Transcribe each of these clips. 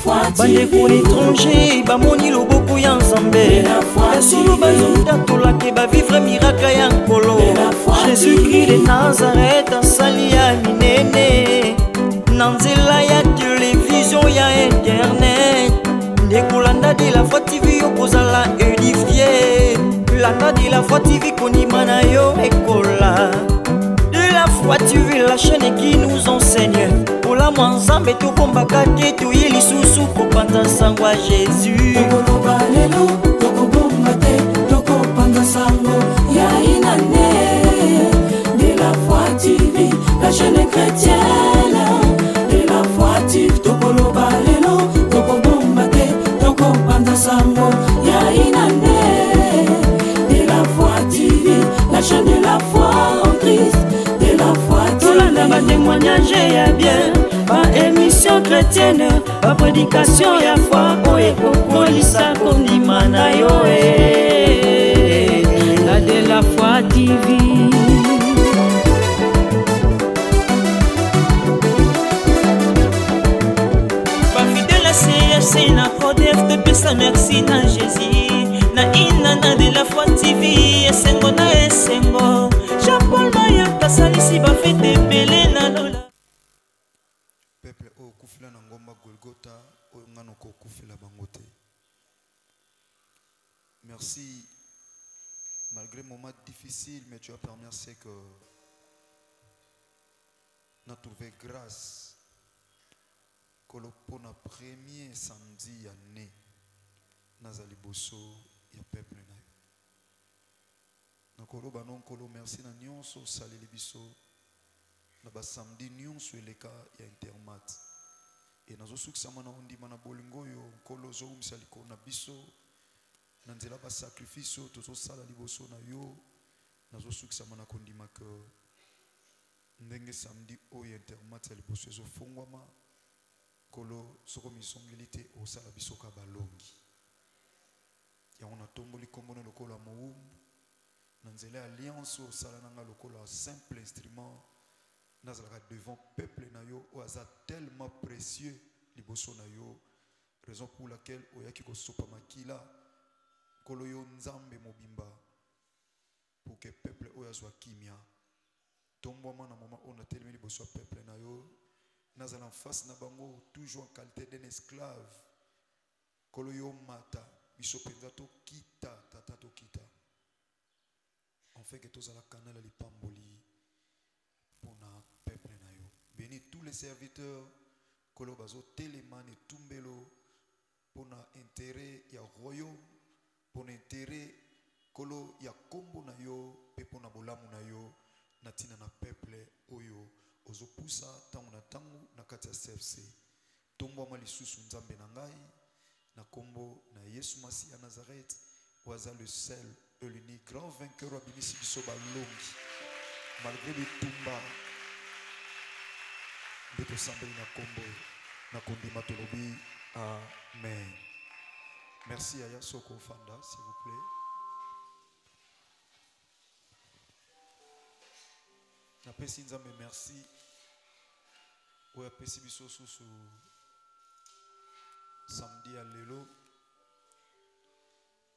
bande pour l'étranger bamoni loboko ya nzambe esolo bazotatola ba vivre miracle ya nkolo Jésus-Christ de Nazareth asali ya minene na nzela ya télévision ya internet ndekolanda de la Foi TV yokozala édifié landa de la Foi TV konima na yo ekola de la Foi TV la chaîne qui nous enseigne pour la mwanzambe tokombaka te toye lisusu kopanza sango ya Jésus tokoloba lelo tokobomba te tokopanza sango ya inane de la Foi TV la chaîne chrétienne de la Foi TV tokoloba lelo tokobomba te tokopanza sango ya inane de la Foi TV la chaîne de la foi en Christ de la Foi TV tolanda ba témoignage ya bien ba émission chrétienne ba prédication ya foi oye kokolisa kondima na yo la de la Foi TV ba fidèle à CFC na Codef te pesa merci na Jésus na inana de la Foi TV esengo na esengo Jean-Paul Mayaka salisi ba fete belé na lola peuple o kufila na ngomba Golgotha o ngano ko kufila bangote. Merci malgré moments difficiles mais tu as permis à ce que on a trouvé grâce que le pona premier samedi année nazali boso ya peuple na yo nakolo banon kolo merci na nyonso saleli biso na ba samedi nyonso eleka ya intermat et nazo suksama na ondima na bolingo yo kolo zo umsaliko na biso na nzela ba sacrifice tozo sala liboso na yo nazo suksama na kondima que ndenge samedi o intermat ya liboso ezo fongwama kolo soko misongilité o sala biso ka balongi ya on a tomboli kombono lokolo moum na nzela alliance o sala nanga lokolo simple instrument nazalaka devant peuple na yo o aza tellement précieux liboso na yo raison pour laquelle oyaki kosopa makila kolo yo nzambe mobimba pour que peuple oyo azwa kimia tombwama na moment on a telemi liboso ya peuple na yo nazala en face na bango toujours en qualité d'un esclave kolo yo mata biso penza to kita tata to kita en fait que tozala canal à lipamboli pour na peuple na yo bénis tous les serviteurs kolo bazo téléman et tumbelo pour na intérêt ya royaume pour na intérêt kolo ya kombo na yo pe pour na bolamu na yo na tina na peuple oyo ozo poussa tangu na tangu na kati ya CFC tombo ma lisusu nzambe na ngai na kombo na Yesu Masi ya Nazareth oaza le seul et l'unique grand vainqueur wa bimisi biso balongi malgré le tumba de to sambeli na kombo na kondima tolobi amen. Merci Aya Soko Fanda s'il vous plaît. Napesi nzambe merci oya pesi biso susu samedi à lelo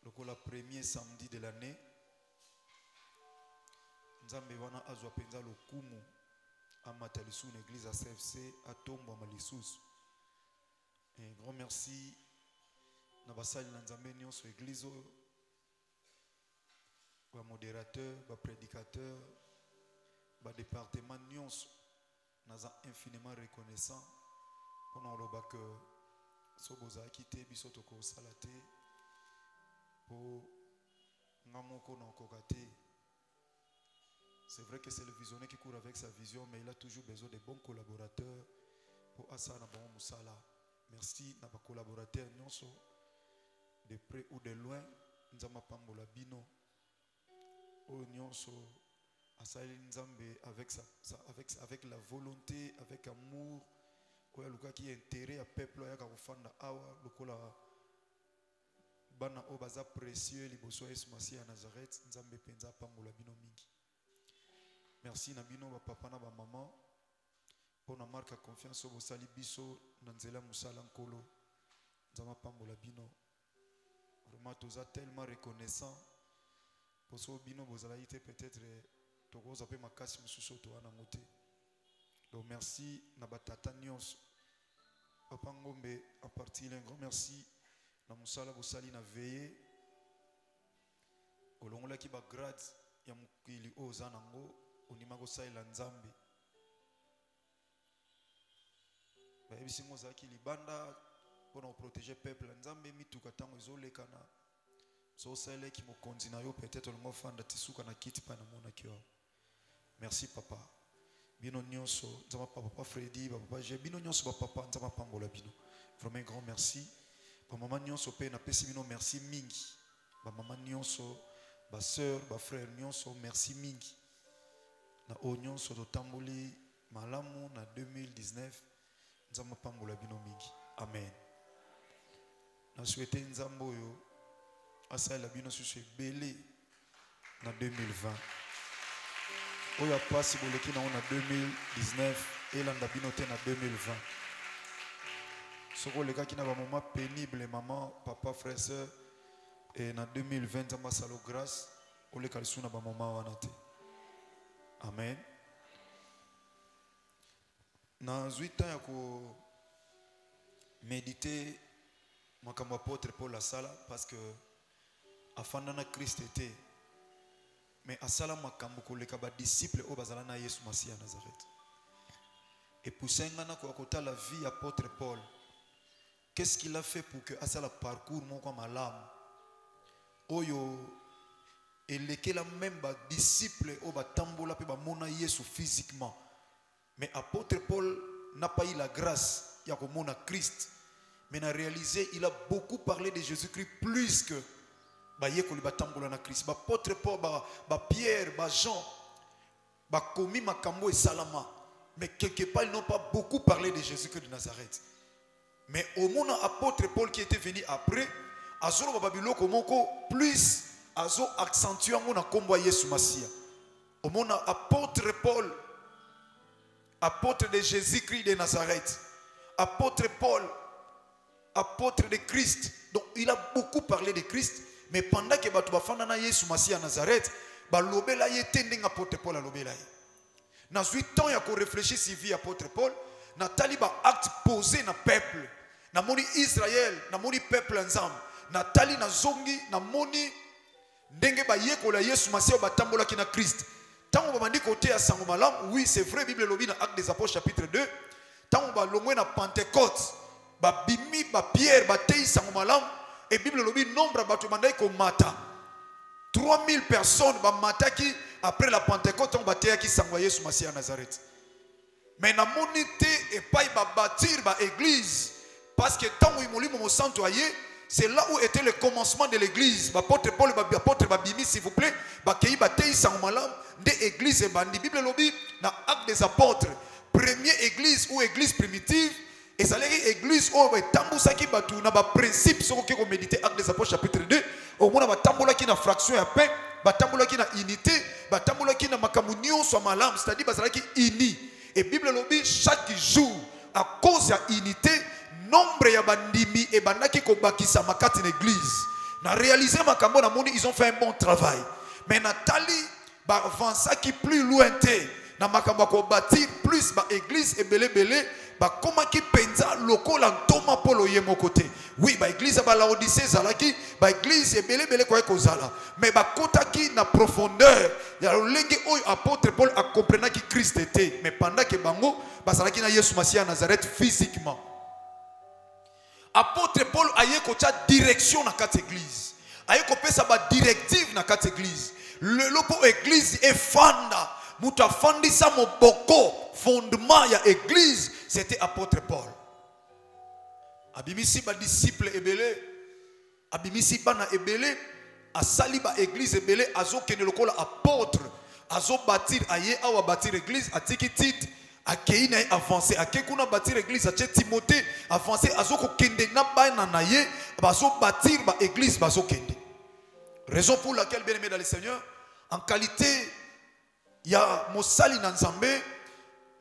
lokola premier samedi de l'année nzambe wana azwa penza lokumu amata lisu na église à CFC atombo malisusu. Un grand merci na basali na nzambe nyonso église ba modérateur ba prédicateur ba département nyonso naza infiniment reconnaissant pour oloba que soboza quitté biso toko salate pour ngamoko na kokate. C'est vrai que c'est le visionnaire qui court avec sa vision mais il a toujours besoin de bons collaborateurs pour asana bon musala. Merci na ba collaborateurs nyonso de près ou de loin nzama pambola bino o nyonso asali nzambe avec la volonté avec amour oya luka qui intérêt à peuple ya ka kofanda awa lokola bana o baza précieux liboso Yesu Masi ya Nazareth nzambe penza pambola bino mingi. Merci na bino ba papa na ba maman pour na marque confiance au sali biso na nzela musala nkolo Nzama pambola bino. Vraiment tous tellement reconnaissant pour ce bino bozala ite peut-être tokoza pe makasi mususu to wana mote. Donc merci na batata nyos. Papa Ngombe en partie un grand merci na musala bosali na veillé. Olongola ki ba grade ya mukili oza nango onima ko saila nzambe. Ba ebisingo za ki libanda pour protéger peuple nzambe mituka tango ezolekana so sele ki mokonzi na yo peut-être longo fanda tisuka na kiti pa na mona kyo. Merci papa. Bino nyonso nzama papa Freddy papa j'ai bino nyonso ba papa nzama pambola bino. Vraiment un grand merci. Ba maman nyonso pe na pesi bino merci mingi. Ba maman nyonso ba sœur ba frère nyonso merci mingi. Na o nyonso to tamboli malamu na 2019 nzama pambola bino mingi. Amen. Na souhaité nzambo yo asala bino susu belé na 2020. Oya pasi boleki na on 2019 et landa bino te na 2020. Soko leka ki na ba moment pénible maman, papa, frère, sœur et na 2020 nzamba salo grâce oleka lisu na ba moment wana te. Amen. Na 8 ans ya ko méditer makambo apôtre Paul la sala parce que afandana Christ était mais asala makambo koleka ba disciple o bazala na Yesu Masiya Nazareth et pour sengana ko akota la vie apôtre Paul. Qu'est-ce qu'il a fait pour que asala parcours moko malamu oyo elekela même ba disciple o batambola pe ba mona Yesu physiquement, mais apôtre Paul n'a pas eu la grâce ya ko mona Christ. Mais on a réalisé, il a beaucoup parlé de Jésus-Christ plus que Bayekoli Batambola na Christ. Apôtre Paul, Pierre, Jean, Komi Makambo et Salama. Mais quelque part, ils n'ont pas beaucoup parlé de Jésus-Christ de Nazareth. Mais au monde apôtre Paul qui était venu après, Azolo Babylone Komoko plus Azo accentué mon combo Yesu Masiya. Au monde apôtre Paul, apôtre de Jésus-Christ de Nazareth. Apôtre Paul, apôtre de Christ. Donc il a beaucoup parlé de Christ, mais pendant que batu bafanda na Yesu Masiya Nazareth, ba lobela ye tending apôtre Paul a lobela ye. Na 8 ans ya ko réfléchir si vie apôtre Paul, na taliba acte posé na peuple, na moni Israël, na moni peuple ensemble, na tali na zongi, na moni ndenge ba yekola Yesu Masiya batambola ki na Christ. Tango ba bandi côté ya sango malam, oui c'est vrai Bible lobi na Actes des Apôtres chapitre 2, tango ba longwe na Pentecôte. Ba bimi ba Pierre ba tei sango malam et Bible lobi nombre ba tumandai ko mata 3000 personnes ba mataki après la Pentecôte on ba tei ki sango Yesu Masiya Nazareth. Mais na monité et pas ba bâtir ba église parce que tant où molimo mo santo aye c'est là où était le commencement de l'église. Ba apôtre Paul ba apôtre ba bimi s'il vous plaît ba kei ba tei sango malam de église et bandi Bible lobi na Actes des Apôtres première église ou église primitive. Et ça l'église église où tambusaki batu na ba principe soko ke ko méditer Actes des Apôtres chapitre 2 au mona ba tambola ki na fraction ya pain ba tambola ki na unité ba tambola ki na makamunio so malam c'est-à-dire ba ki uni et Bible lobi chaque jour à cause ya unité nombre ya bandimi et banaki ko bakisa makati na église na réaliser makambo na moni ils ont fait un bon travail mais natali ba avancer qui plus lointain na makambo ko bâtir plus ba église et belé ba koma ki penza lokola ntoma polo ye mokote. Oui ba église ba Laodicée zalaki ba église belé ko ekozala mais ba kotaki na profondeur ya lolenge oyo apôtre Paul a comprendre ki Christ était mais pendant que bango bazalaki na Yesu Masiya Nazareth physiquement. Apôtre Paul aye ko tia direction na kati église aye ko pesa ba directive na kati église le lopo église e fanda muta fandisa moboko fondement ya église c'était apôtre Paul. Abimisi ba disciple ebele, abimisi bana ebele, asali ba église ebele, azo kene lokola apôtre, azo bâtir aye awa bâtir église, atiki titre, akei na avancer, akei kuna bâtir église, ache Timothée avancer, azo ko kende na ba na naye, bazo bâtir ba église, bazo kende. Raison pour laquelle bien aimé dans le Seigneur, en qualité ya mosali na Nzambe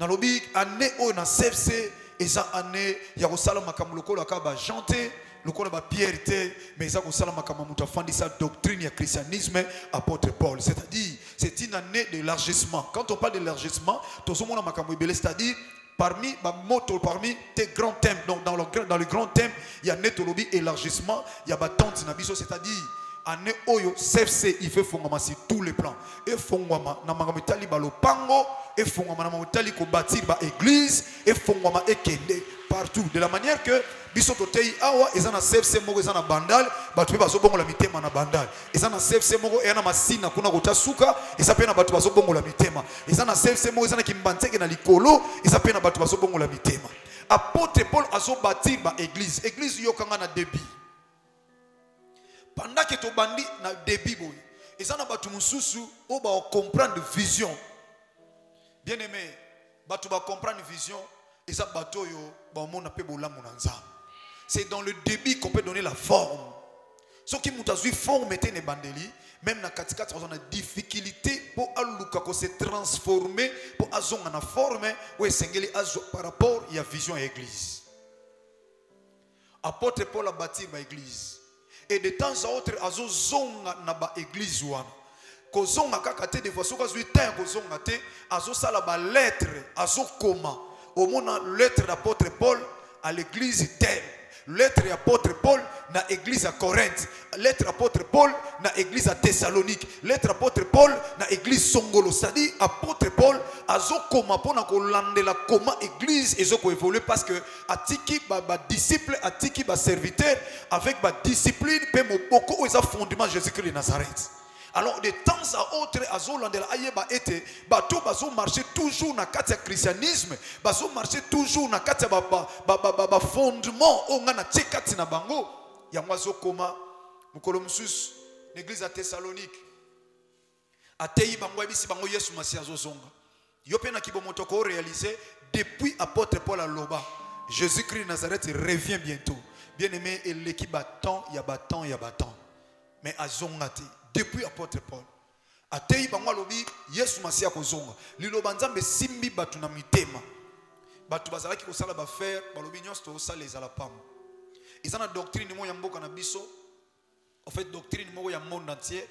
na lobi année o na CFC eza année ya kosala makambo lokolo aka ba janté le corps de Pierre était, mais ça comme ça la makamuta fandi sa doctrine du christianisme apôtre Paul. C'est-à-dire, c'est une année d'élargissement. Quand on parle d'élargissement, tout ce monde a makamu belé, c'est-à-dire parmi tes grands thèmes, donc dans le grand thème, il y a netolobi élargissement, il y a batante nabiso, c'est-à-dire année oyo CFC il fait fongama sur tous les plans. Et fongama na mangamitali ba lopango, et fongama na mangamitali ko bâtir ba église, et fongama e kende partout de la manière que biso totei awa ezana CFC moko ezana bandal, batu bazo bongo la mitema na bandal. Ezana CFC moko ezana masina kuna kota suka, eza pe na batu bazo bongo la mitema. Ezana CFC moko ezana kimbanteke na likolo, eza pe na batu bazo bongo la mitema. Apôtre Paul azo bâtir ba église. Église yokanga na débit. Pendant que tu bandi na débit boy, et ça na batu mususu o ba comprendre vision. Bien aimé, batu ba comprendre vision et ça bato yo ba mona pe bolamu na nzambe. C'est dans le débit qu'on peut donner la forme. Ce qui mutazui forme était ne bandeli, même na katikati on a difficulté pour aluka ko se transformer pour azonga na forme ou esengeli azo par rapport il y a vision et église. Apôtre Paul a bâti ma église. Et de temps à autre, azo zonga na ba église wana. Ko zonga kakate de fois soka zui ten ko zonga te, azo sala ba lettre, azo koma. Au mona lettre d'apôtre Paul à l'église telle. Lettre d'apôtre Paul na église à Corinthe. Lettre d'apôtre Paul na église à Thessalonique. Lettre d'apôtre Paul na église Songolo. C'est-à-dire apôtre Paul azo koma pona ko landela koma église ezo ko évoluer parce que atiki ba disciple atiki ba serviteur avec ba discipline pe moboko eza fondement Jésus-Christ de Nazareth. Alors de temps à autre azo landela ayeba ete bato bazo marcher toujours na kati ya christianisme, bazo marcher toujours na kati ya ba fondement onga na tsekati na bango yango azo koma mukolo mususu l'église à Thessalonique atei bango ebisi bango Yesu Masi azo zonga. Yo pe na kibomoto ko réaliser depuis apôtre Paul à Loba, Jésus-Christ de Nazareth revient bientôt. Bien-aimé, l'équipe battant, il y a battant. Mais à zongati depuis apôtre Paul. Atei bango lobi Yesu Masi akozonga. Lilo banzambe simbi batu na mitema. Batu bazalaki ko sala ba faire, balobi nyonso to sala ezala pam. Izana doctrine mo ya mboka na biso. En fait doctrine mo ya monde entier.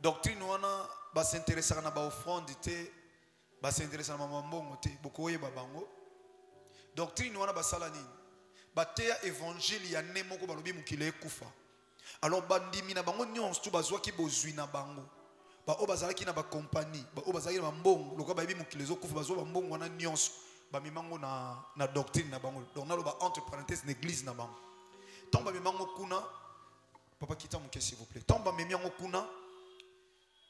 Doctrine wana ba s'intéresser na ba offrande te. Ba s'intéresser na mambongo te. Bokoye babango. Doctrine wana ba sala nini? Bateya évangile ya ne moko balobi mukile kufa. Alors bandimi na bango nyonso tu bazwa ki bozwi na bango. Ba o bazalaki na ba compagnie, ba o bazalaki na mbongo, loka ba yebi mukile zo kufa bazwa ba mbongo wana nyonso. Ba mimango na doctrine na bango. Donc na lo ba entre parenthèses l'église na bango. Tant ba mimango kuna papa kita muke s'il vous plaît. Tant ba mimango kuna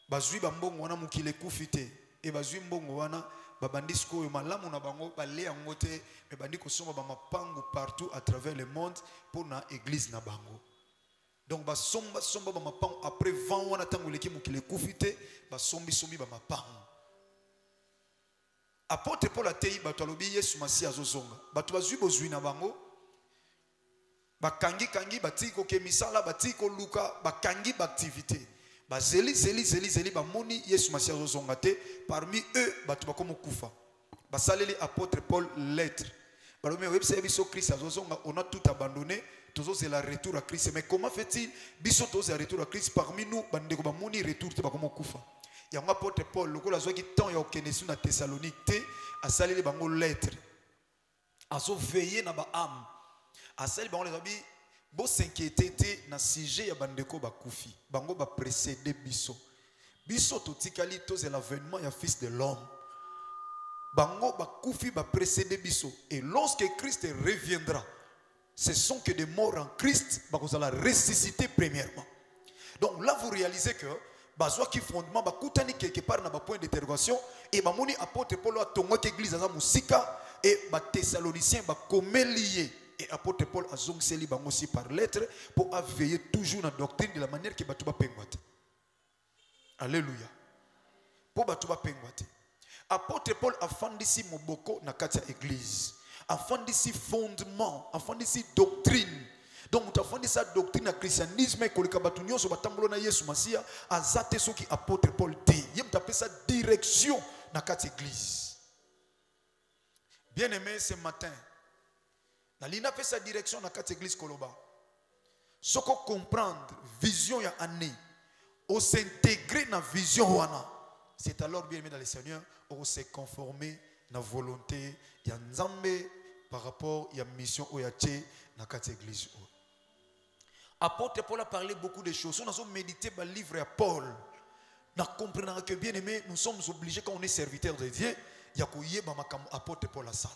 bazwi ba mbongo wana mukile kufite et bazwi mbongo wana babandi skoyo malamu na bango balé yango te mais bandi ko somba ba mapango partout à travers le monde pour na église na bango. Donc ba somba ba mapango après 20 wana tango leki mukile kufite ba sombi ba mapango. Apôtre Paul atei bato alobi Yesu Masi azozonga. Bato bazwi bozwi na bango bakangi batiko ke misala batiko luka bakangi ba activité. Ba zeli ba moni Yesu Masi azozonga te, parmi eux bato bakomo kufa. Ba saleli apôtre Paul lettre. Balobi webse biso Christ azozonga, on a tout abandonné, tous c'est la retour à Christ. Mais comment fait-il biso tous le retour à Christ parmi nous bandeko ba moni retour te bakomo kufa. Ya apôtre Paul lokola zwa ki temps ya okenesu na Thessalonique te asaleli bango lettre. Azo veiller na ba âme. Asali bango lezabi bo s'inquiéter te na sujet ya bandeko ba kufi. Bango ba précéder biso. Biso totikali to c'est l'avènement ya fils de l'homme. Bango ba kufi ba précéder biso et lorsque Christ reviendra, ce sont que des morts en Christ ba kozala ressusciter premièrement. Donc là vous réalisez que bazwa ki fondement ba kutani quelque part na ba point d'interrogation et ba moni apôtre Paul a tonga que église za musika et ba Thessaloniciens ba komelié et apôtre Paul a zongseli bango aussi par lettre pour veiller toujours na doctrine de la manière que batu ba pengwate. Alléluia. Pour batu ba pengwate. Apôtre Paul a fondisi moboko na kati ya église. A fondisi fondement, a fondisi doctrine. Donc nous avons dit ça doctrine à christianisme et que les kabatunions sont batambolo na Yesu Masia azate soki apôtre Paul te. Yem tapé sa direction na kat église. Bien aimé ce matin. Na lina fait sa direction na kat église Koloba. Ce qu'on comprendre vision ya année, on s'intégrer dans la vision wana, c'est alors bien aimé dans le Seigneur, on se conformer dans la volonté ya Nzambe par rapport à la mission oyache dans la église. Apôtre Paul a parlé beaucoup de choses. On a médité le livre à Paul. Nous comprenons que bien aimé, nous sommes obligés quand on est serviteur de Dieu, il y a apôtre Paul a sala.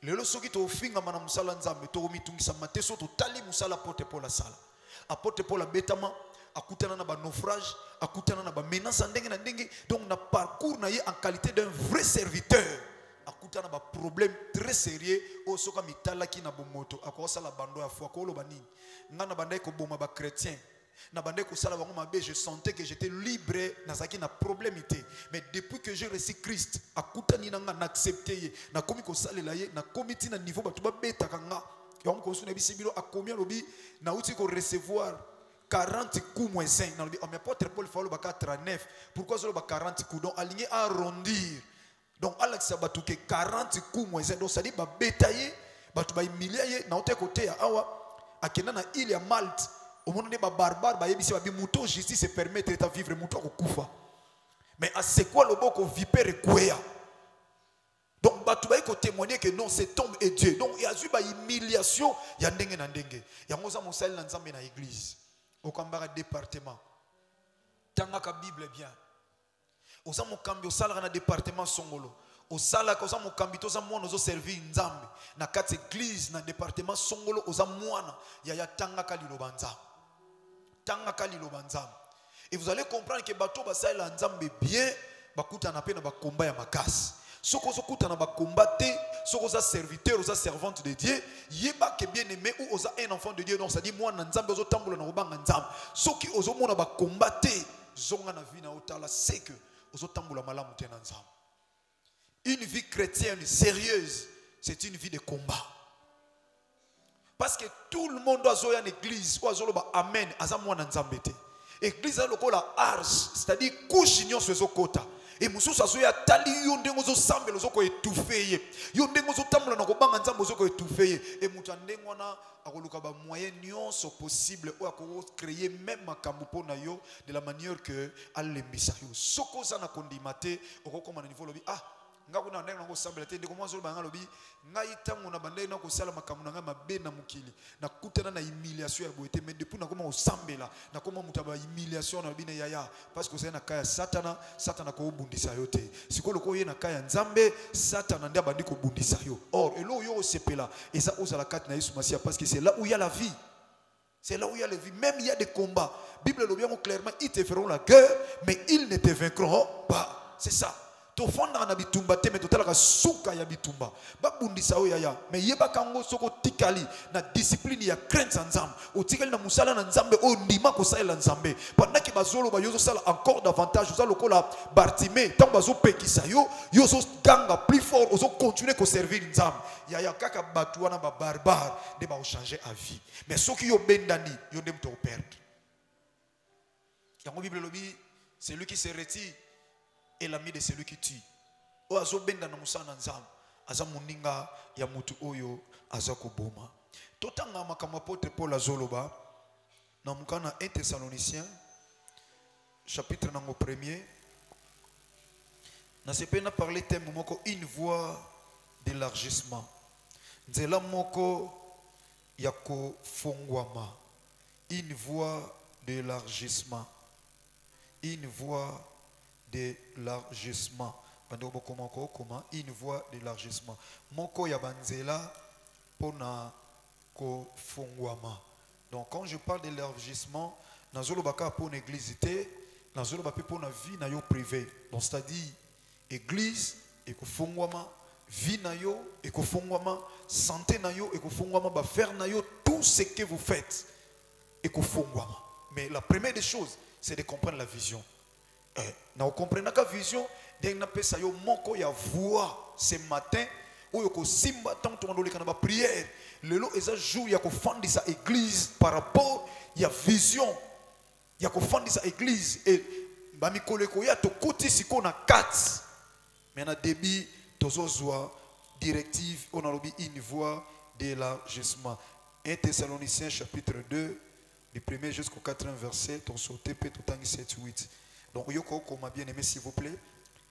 Lelo soki to finga mana musala nzambe to mitungisa mateso to tali musala apôtre Paul a sala. Apôtre Paul a betama akutana na ba naufrage, akutana na ba menace ndenge na ndenge, donc na parcours na ye en qualité d'un vrai serviteur. Akutana ba problème très sérieux o soka mitala ki na bomoto akosa la bando ya foi ko lo banini ngana bandai ko boma ba chrétien na bandai ko sala bango mabe, je sentais que j'étais libre nazaki na problémité, mais depuis que j'ai reçu Christ akutani na nga na accepter na komi ko salela ye na komiti na niveau batu ba beta kanga yom ko suna bisibilo akomi lobi na uti ko recevoir 40 coups moins 5 na lobi mais apôtre Paul fallo ba 39, pourquoi solo ba 40 coups, donc aligné arrondir. Donc, Alex a battu 40 coups moins. Donc, ça dit, bah, bétaillé, bah, tu vas humilier, na autre côté, à Kenan, il y a Malte, au moment des barbares, bah, il y a des moutons, justice se permet de vivre moutons au Koufa. Mais à c'est quoi le bon qu'on vipère et quoi? Donc, bah, tu vas témoigner que non, cet homme est Dieu. Donc, il y a eu une humiliation, il y a dengue na dengue. Il y a un monsal dans l'église, au Kambara département. Tangaka Bible bien. Oza mokambi osala na département Songolo, osala koza mokambi toza mwana ozo servir Nzambe na kati église na département Songolo, oza mwana ya tangaka liloba Nzambe, tangaka liloba Nzambe. Et vous allez comprendre que bato basala Nzambe bien bakuta na pe na bakomba ya makasi. Soko zokuta na bakomba te, soko za serviteur, oza servante de Dieu, yeba ke bien aimé ou oza un enfant de Dieu, donc ça dit mwana Nzambe ozo tambola na obanga Nzambe. Soki ozo mona bakomba te, zonga na vie na otala, c'est que une vie chrétienne sérieuse, c'est une vie de combat. Parce que tout le monde doit aller à l'église, ou à amen, l'église a la arche, c'est-à-dire couche ignon sur les côtés. Et musu sasoya tali yondengo zo sambe lo zoko étouffé yondengo zo tambola na kobanga nzambo zoko étouffé et mutandengo na akoluka ba moyen nyonso possible ou akoko créer même makambo pona yo de la manière que alembisa yo soko za na kondimate okokoma na niveau lobi ngakuna ndenge ngo sambela te ndeko mwanzo banga lobi ngai tango na bandai na ko sala makambo na ngai mabe na mukili na kutana na humiliation ya boete, mais depuis na koma osambela na koma mutaba humiliation na bine yaya parce que c'est na kaya satana ko bundisa yo te sikolo ko ye na kaya nzambe satana ndia bandi ko bundisa yo. Or elo yo sepela et ça osala kat na Yesu Masia parce que c'est là où il y a la vie. C'est là où il y a la vie. Même il y a des combats. Bible le bien clairement, ils te feront la guerre mais ils ne te vaincront pas. C'est ça. To fonda na bitumba te me totalaka suka ya bitumba babundisa o yaya mais yeba kango soko tikali na discipline ya crainte nzambe otikali na musala na nzambe o ndima ko sala nzambe pendant que bazolo ba yozo sala encore davantage za lokola Bartimée tant bazo pekisa yo yozo ganga plus fort ozo continuer ko servir nzambe yaya kaka batu wana ba barbare de ba changer à vie mais soki yo bendani yo dem to perdre. Yango Bible lobi c'est lui qui se retire et l'ami de celui qui tue. O azo benda na musana nzam, aza muninga ya mutu oyo aza koboma. Totanga makambo apôtre Paul azoloba na mukana 1 Thessaloniciens chapitre nango 1er. Na sepena parler thème moko une voie d'élargissement. Nzela moko ya kofungwama. Une voie d'élargissement. Une voie d'élargissement. Une voie d'élargissement. Moko ya banzela pona ko fongwama. Donc quand je parle d'élargissement, nazolo baka pour une église té, nazolo baka pour une vie na yo privée. Donc c'est-à-dire église et ko fongwama, vie na yo et ko fongwama, santé na yo et ko fongwama, ba faire na yo tout ce que vous faites et ko fongwama. Mais la première des choses, c'est de comprendre la vision. Nous comprenons la vision d'un appel yo moko ya voix ce matin où yoko simba tant to ndole kana ba prière lelo eza jour ya ko fandi sa église par rapport ya vision ya ko fandi sa église et ba mikoleko ya to koti siko na 4 mais na débit tozo zwa directive on a lobi une voie d'élargissement 1 Thessaloniciens chapitre 2, du 1er jusqu'au 4e verset, ton sauté peut tout 7-8. Donc, yoko m'a bien aimé, s'il vous plaît.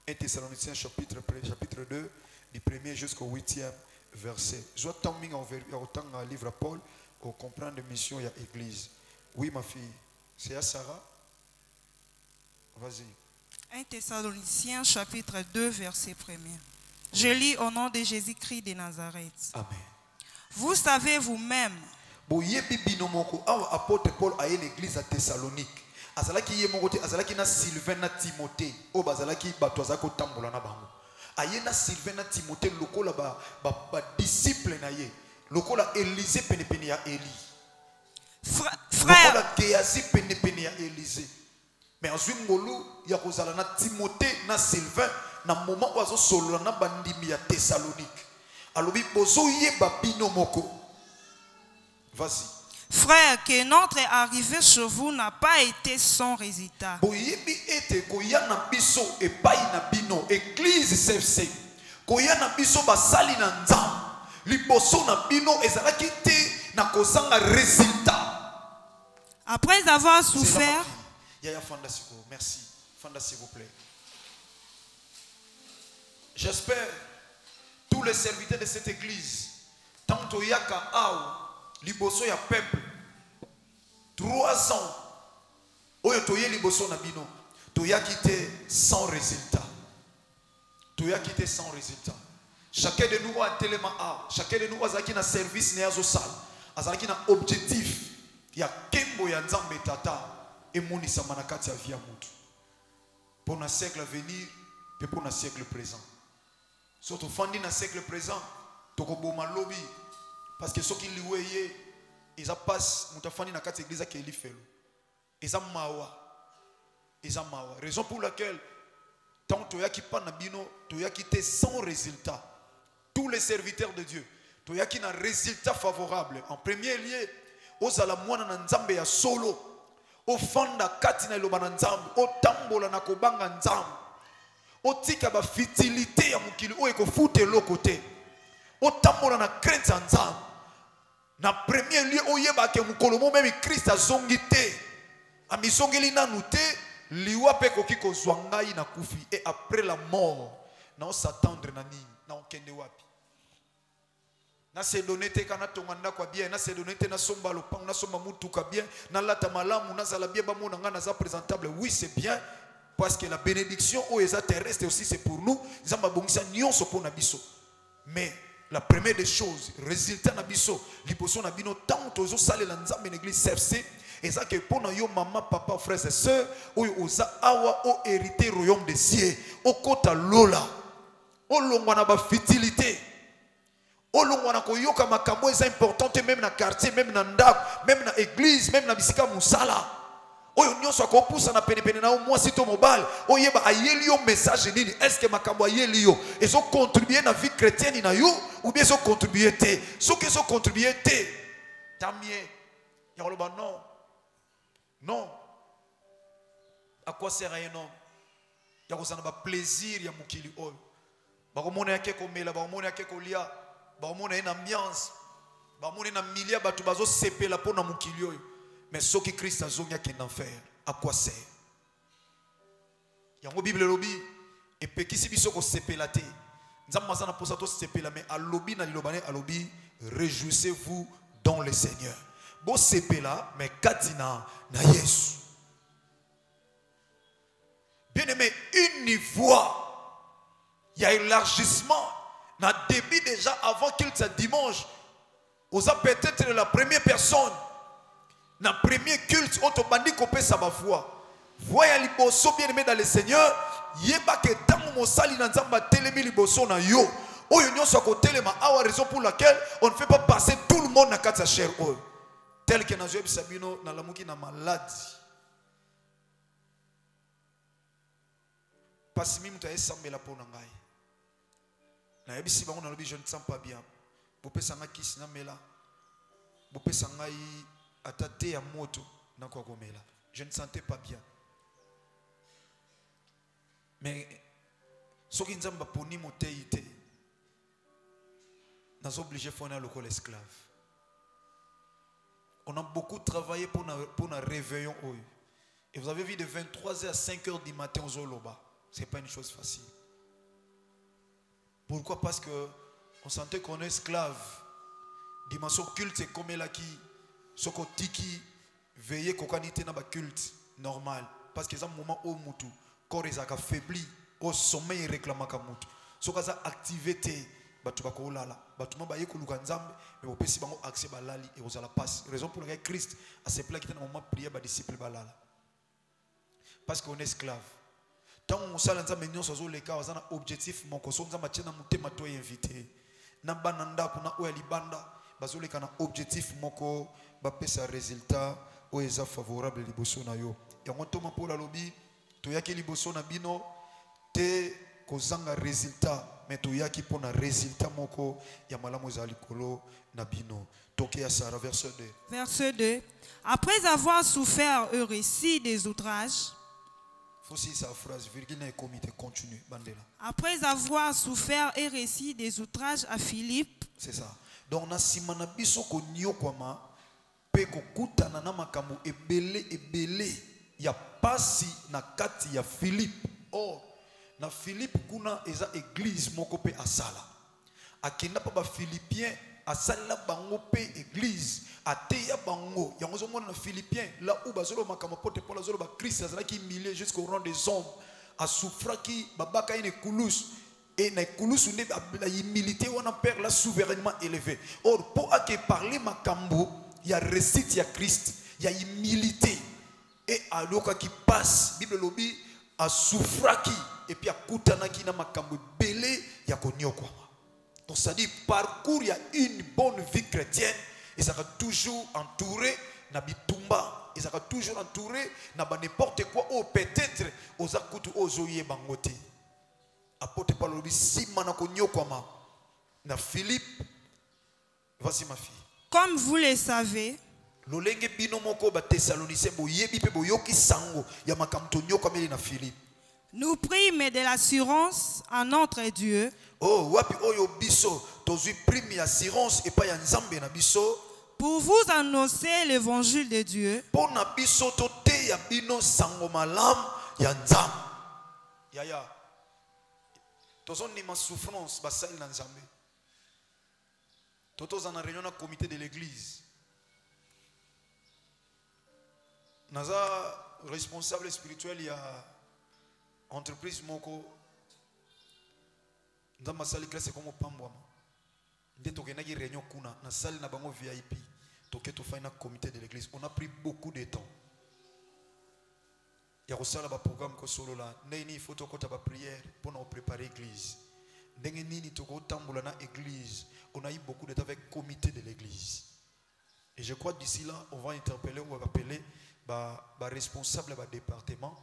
1 Thessaloniciens chapitre 2, du 1er jusqu'au 8e verset. Je dois t'emmener autant un livre à Paul pour comprendre la mission de l'église. Oui, ma fille. C'est à Sarah. Vas-y. 1 Thessaloniciens chapitre 2, verset 1er. Je lis au nom de Jésus-Christ de Nazareth. Amen. Vous savez vous-même. Apôtre Paul a l'église à Thessalonique. Azalaki yemongote azalaki na Sylvain na Timothée o bazalaki bato azako tambola na bango ayena Sylvain na Timothée lokola ba disciple na ye lokola Élisée penepene ya Élie frère lokola Géasi penepene ya Élisée mais azwi ngolu ya kozala na Timothée na Sylvain na moment ozo solola na bandimi ya Thessalonique alobi bozo yeba bino moko. Vas-y. Frère, que notre arrivée chez vous n'a pas été sans résultat. Église CFC. Koyana biso basali na nzambe. Liboso na bino ezalaki te na kozanga résultat. Après avoir souffert. Yaya Fanda Siko, merci. Fanda s'il vous plaît. J'espère tous les serviteurs de cette église tant yaka ao liboso ya peuple 3 ans oyo toye liboso na bino toya quitté sans résultat chacun de nous a tellement chacun de nous a na service ne azo sal azalaki na objectif ya kembo ya nzambe tata emonisa manakati ya via mutu pour na siècle à venir et pour na siècle présent surtout fandi na siècle présent tokoboma lobby. Parce que ceux qui liweye, ils passent, mutafani na kati église qui est lifelo. Ils ont mawa. Raison pour laquelle, tant toya qui pas na bino, toya qui te sans résultat. Tous les serviteurs de Dieu, toya qui na résultat favorable. En premier lieu, ozala mwana na nzambe ya solo, o fanda kati na loba na nzambe, o tambola na kobanga nzambe, o tika ba fitilité ya mukili o eko fute lokote, o tambola na crainte ya nzambe. Na premier lieu oyeba ke mukolomo même Christ azongi te amisongeli nanu te liwa pe koki kozwa ngai na kufi et après la mort na s'attendre na nini na okende wapi na se donner te kana tonganda kwa bien na se donner te na somba lopang na somba mutuka bien na lata malamu na zala bien ba mona nga na za présentable. Oui, c'est bien parce que la bénédiction o eza terrestre aussi c'est pour nous zamba bongisa nyonso pona biso mais la première des choses, résultat na biso, liposo na bino tant tozo sale la nzambe l'église CFC, et ça que pour yo maman, papa, frères et sœurs, oyo oza awa o hérité royaume des cieux, o kota lola, o longwana ba fitilité, o longwana ko yoka makambo eza importante même na quartier, même na ndak, même na église, même na bisika musala. Oyo nyonso akopusa na penepene na moi sito mobile oyeba ayeli yo message nini est-ce que makambo ayeli yo ezo contribuer na vie chrétienne na yo ou bien ezo contribuer te so que ezo contribuer te tamie ya koloba non à quoi sert un homme ya kozana ba plaisir ya mukili oyo bakomona yake komela bakomona yake kolia bakomona une ambiance bakomona na milia batu bazo sepela pona mukili oyo. Mais ce qui Christ a zonga qui est enfer, à quoi sert? Il y a une Bible lobby et puis qui si biso ko sepelate. Nzamba sana posa to sepela mais à lobby na lilobane à lobby réjouissez-vous dans le Seigneur. Bo sepela mais katina na Yesu. Bien aimé, une voix. Il y a élargissement. Na début déjà avant qu'il soit dimanche. Vous avez peut-être la première personne. Na premier culte otobandi kopé sa ba voix ya liboso bien aimé dans le Seigneur yeba ke tango mosali na nzamba telemi liboso na yo oyo nyonso ko telema awa raison pour laquelle on ne fait pas passer tout le monde na kati ya chair oyo tel que na zoyebi sabino na lamuki na maladie pasi mi muta esambela pona ngai na yebisi bango na lobi je ne sens pas bien bopesa nga kisi na mela bopesa ngai atate ya moto na kwa gomela. Je ne sentais pas bien. Mais ce qui nous a poni motéité, nous obligé de faire le col esclave. On a beaucoup travaillé pour un réveillon. Et vous avez vu de 23h à 5h du matin aux Zoloba. Ce n'est pas une chose facile. Pourquoi? Parce qu'on sentait qu'on est esclave. Dimension culte, c'est comme là qui, ce qu'on tiki, veiller qu'on ait dans le culte normal. Parce que c'est un moment où le corps est affaibli, au sommeil réclame le mutu. Ce qu'on a activé, batu bakolala batu maba yeko lukanzambe mais opesi bango accès balali et aux ala passe raison pour laquelle Christ a se plaqué dans moment prière ba disciple balala parce qu'on est esclave tant on sala nzambe nyonso zo leka wazana objectif moko so nzamba tena mutema to invité na bananda kuna o libanda bazoleka na objectif moko ba pesa résultat o eza favorable liboso na yo yango toma pour la lobby to yaki liboso na bino te kozanga résultat mais tu yaki pona résultat moko ya malamu za likolo na bino toke ya Sarah verset 2. Verset 2. Après avoir souffert eux récit des outrages. Faut si sa phrase virgule na comité continue bandela. Après avoir souffert et récit des outrages à Philippe. C'est ça. Donc na simana biso ko nyokwama pe ko kutana na makambo ebele ya pasi na kati ya Philippe. Oh na Philippe kuna eza église moko pe asala akenda pa ba philippien asala bango pe église ateya bango yango zo mona na philippien là où bazolo makama pote pour lazolo ba Christ azala ki humilié jusqu'au rang des hommes asufra ki babaka ine kulus et na kulus ne la humilité wana père la souverainement élevé or pour ake parler makambo ya récit ya Christ ya humilité et aloka qui passe bible lobi asufra ki et puis akutana ki na makambo belé ya konyokwa. Donc ça dit parcours il y a une bonne vie chrétienne et ça va toujours entouré na bitumba et ça va toujours entouré na ba n'importe quoi ou peut-être aux akutu ozoye bangote. Apôtre Paul dit si mana konyokwa na Philippe voici ma fille. Comme vous le savez, lolenge bino moko ba Thessaloniciens boyebi pe boyoki sango ya makambo tonyokwa meli na Philippe. nous prîmes de l'assurance en notre Dieu. Oh, wapi oyo biso tozui prime assurance et pas ya nzambe na biso. Pour vous annoncer l'évangile de Dieu. Pour na biso tote ya bino sango malam ya nzambe. Yaya. Tozon ni ma souffrance basali na nzambe. Totoza na réunion na comité de l'église. Naza responsable spirituel ya entreprise moko ndamba sali classe comme pambwa nde tokenaki réunion kuna na salle na bango VIP toke to faina comité de l'église on a pris beaucoup de temps ya kosala ba programme ko solo la ndeni il faut tokota ba prière pour nous préparer l'église ndenge nini toko tambola na église on a eu beaucoup de temps avec comité de l'église et je crois d'ici là on va interpeller on va appeler ba responsable ba département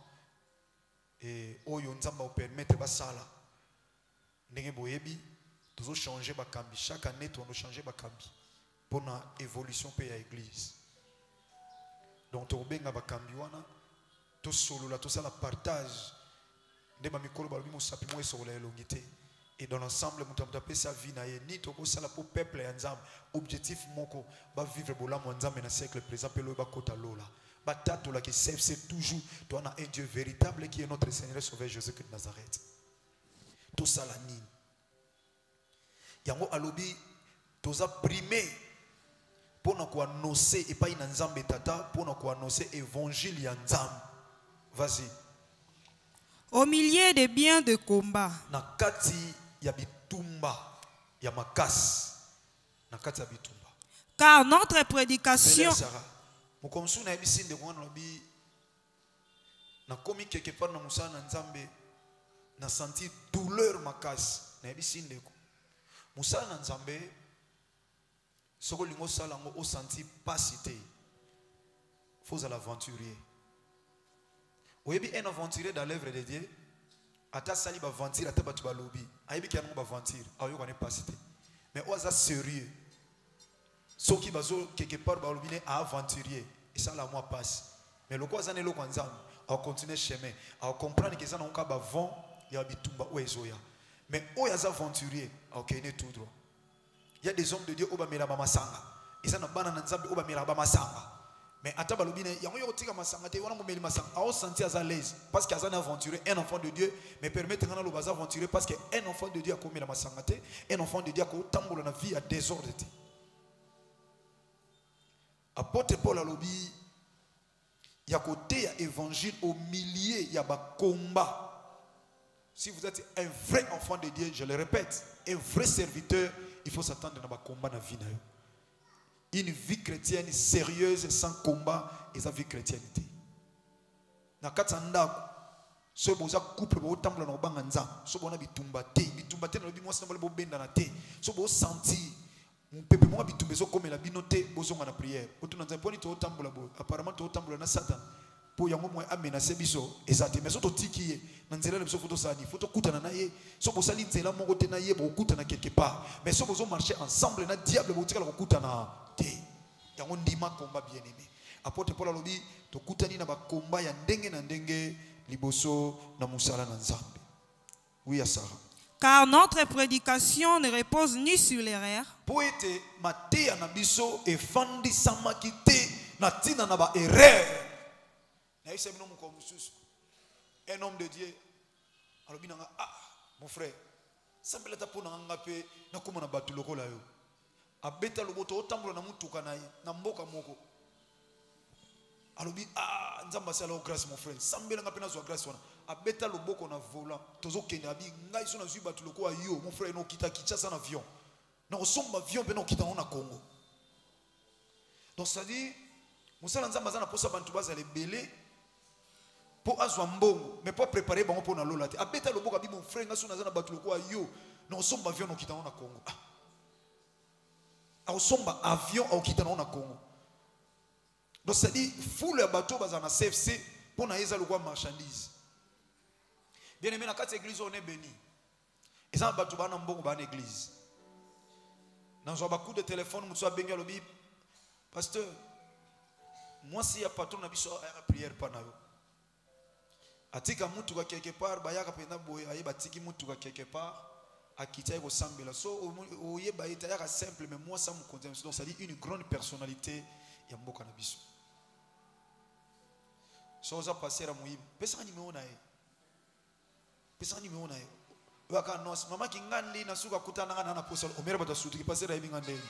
et oyo nzamba permettre ba sala ndenge boyebi tozo changer ba kambi chaque année on doit changer ba kambi pour na évolution pe ya église donc to benga ba kambi wana to solo la to sala partage nde ba mikolo ba lobi mosapi mo eso la elongité et dans l'ensemble mutamta pe sa vie na ye ni to ko sala pour peuple ya nzambe objectif moko ba vivre bolamo nzambe na siècle présent pe lo ba kota lola batato la qui sait c'est toujours toi on a un Dieu véritable qui est notre Seigneur et Sauveur Jésus-Christ de Nazareth. Tout ça la nine. Yango alobi toza primé pour nous annoncer et pas une nzambe tata pour nous annoncer évangile ya nzambe. Vas-y. Au milieu des biens de combat. Na kati ya bitumba ya makas. Na kati ya bitumba. Car notre prédication mukomsu na ebisi de kwa lobi na komi quelque part na musana na nzambe na senti douleur makas na ebisi ndeko musana na nzambe soko lingo sala ngo o senti pasité faut à l'aventurier oyebi un aventurier dans l'œuvre de Dieu ata sali ba aventure ata batu ba lobi ayebi ki yango ba aventure ayo ko ne pasité mais oza sérieux ceux qui bazo quelque part ba lobine à aventurier et ça la moi passe mais le quoi ça ne le kwanza à continuer chemin à comprendre que ça na ka ba vent ya bitumba ou ezoya mais o ya aventurier OK ne tout droit il y a des hommes de Dieu au ba mela mama sanga eza na bana na nzambe oba mela ba masanga mais ata balobine yango yo tika masanga te wana ngomeli masanga a senti à l'aise parce qu'il y a un aventureux un enfant de Dieu mais permettre ngana lo baza aventureux parce que un enfant de Dieu a komela masanga te un enfant de Dieu a ko tambola na vie à désordre te. Apôtre Paul alobi ya côté ya évangile au milieu ya ba combat. Si vous êtes un vrai enfant de Dieu, je le répète, un vrai serviteur, il faut s'attendre à un combat dans la vie. Une vie chrétienne sérieuse sans combat et sa vie chrétienté. Na katanda so boza couple bo tambla no banganza so bona bitumba te na lobi mwasi na bo benda na te so bo senti pepe mo bitumbe so komela binote bozonga na prière otuna nza poni to tambla bo apparemment to tambla na Satan po yango mo amenacer biso ezate mais so to tikiye na nzela le biso foto sadi foto kutana na ye so bo sali nzela moko te na ye bo kutana quelque part mais so bozo marcher ensemble na diable bo tikala ko kutana te yango ndima komba bien aimé. Apôtre Paul alobi to kutani na ba komba ya ndenge na ndenge liboso na musala na nzambe. Oui ya Sarah. Car notre prédication ne repose ni sur l'erreur. Poete matea na biso e fandi samaki te na tina na ba erreur. Na ise bino muko mususu. Un homme de Dieu alobi nanga mon frère sambela ta pona nga pe na koma na batu lokola yo. Abeta loboto otambola na mutuka na ye na mboka moko. Alobi nzamba sala grâce mon frère sambela nga pe na zo grâce wana abeta loboko na volant tozo kende abi ngai so na zui batu loko yo mon frère no kita Kinshasa na avion na osomba avion pe no kita na Congo. Donc ça dit musala nzamba za na posa bantu baza le belé pour azwa mbongo mais pour préparer bango pour na lola te abeta loboko abi mon frère nga so na za na batu loko yo na osomba avion no kita na Congo a osomba avion au kita na Congo. Donc ça dit foule ya bateau baza na CFC pour na yeza lokwa marchandise. Bien aimé na kati église on est béni. Et ça bateau bana mbongo bana église. Dans un coup de téléphone muso benga lobi pasteur moi si ya patron na biso a prière pa na yo. Atika mutu ka quelque part bayaka pena boye aye batiki mutu ka quelque part akita ko sambela so oye bayita ya simple mais moi ça me condamne. Donc ça dit une grande personnalité ya mboka na biso. So za passer à muibi pesa numéro na ye pesa numéro na ye waka nos mama kingandi na suka kutana na posa omera bata sutu ki passer ayi ngandeli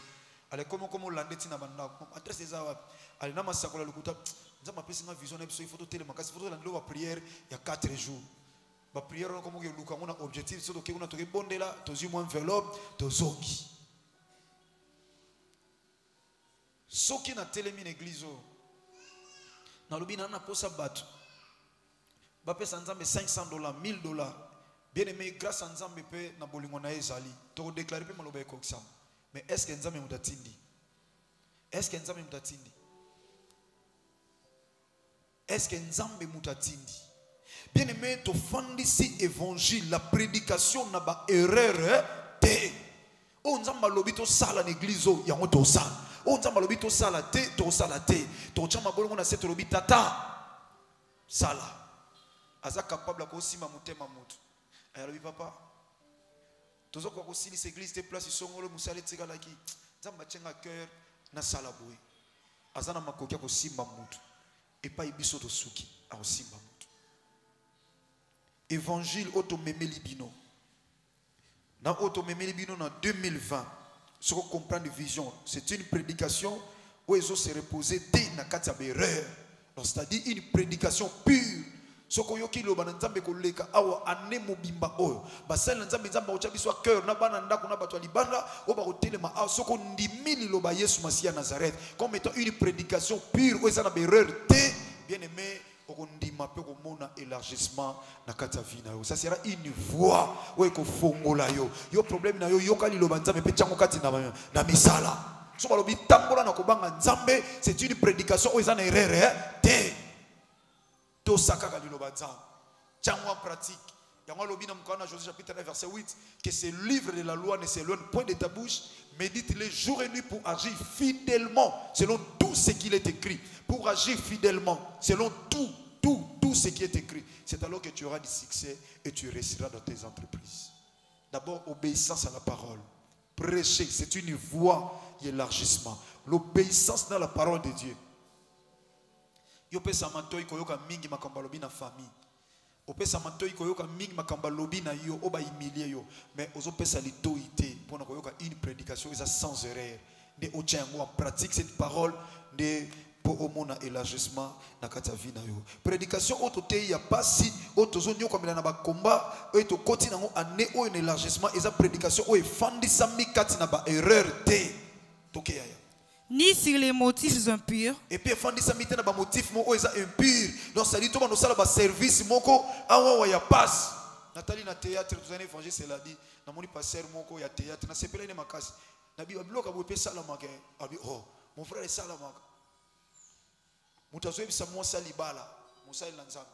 ale comme landeti na banda adresse za wapi ale na masakola lukuta nzama pesa nga vision na biso photo tele makasi photo la ndelo wa prière ya 4 jours ba prière comme que luka ngona objectif so ke una toke bondela tozi mo enveloppe tozongi soki na telemi na église na lobina na posa batu ba pesa nzambe $500 $1000 bien aimé grâce à nzambe pe na bolingo na ezali to déclarer pe maloba ekokisa mais est-ce que nzambe mutatindi est-ce que nzambe mutatindi est-ce que nzambe mutatindi bien aimé to fandisi évangile la prédication na ba erreur te o nzamba lobi to sala na église yango to sala o nzamba lobi to sala te to chama bolongo na seto lobi tata sala aza capable ko sima mutema mutu ayalobi papa tozo ko ko sili église te place songolo musale tikala ki nzamba chenga cœur na sala boy azana makoki ko simba mutu et pas ibiso to suki a simba mutu évangile auto memeli bino na auto memeli bino na 2020 ce qu'on comprend de vision c'est une prédication où ils ont se reposer dès na katia erreur donc c'est-à-dire une prédication pure soko yoki loba na nzambe koleka awa ane mobimba oyo basala nzambe nzamba ocha biso cœur na bana ndako na bato libanda o ba kotelema awa soko ndimili loba Yesu Masia Nazareth comme étant une prédication pure où ça na erreur te bien aimé okondima pe ko mona élargissement na kata vie na yo ça sera une voix où ko fongola yo problème na yo yokali loba nzambe pe chango kati na misala so balobi tambola na kobanga nzambe c'est une prédication où ça na erreur te to sakaka liloba nzambe chango en pratique yango lobi na mukana Josué chapitre 9 verset 8 que ce livre de la loi ne s'éloigne point de ta bouche médite-le jour et nuit pour agir fidèlement selon tout ce qu'il est écrit pour agir fidèlement selon tout ce qui est écrit c'est alors que tu auras du succès et tu réussiras dans tes entreprises d'abord obéissance à la parole prêcher, c'est une voie d'élargissement. L'obéissance dans la parole de Dieu. Yo pesa matoi koyoka mingi makambalobi na famille. Opesa matoi koyoka mingi makambalobi na yo oba humilier yo. Mais ozo pesa litoité pour na koyoka une prédication isa sans erreur. Ne ochango en pratique cette parole de pour au monde élargissement na kata vie na yo. Prédication auto te ya pasi auto zonyo comme na ba combat et to koti na ngo ane o un élargissement isa prédication o efandi sami kati na ba erreur te. Toke ya. Ni sur les motifs impurs. Et puis efandi sami te na ba motif mo o isa impur. Donc ça dit to ba no sala ba service moko awa wa ya passe. Nathalie na théâtre tous années évangile c'est l'a dit na moni pasteur moko ya théâtre na sepela ne makasi. Na bi bloka bo pe sala maka abi oh mon frère est sala maka. Mutazoe bisa mwasa libala musa ilanzanga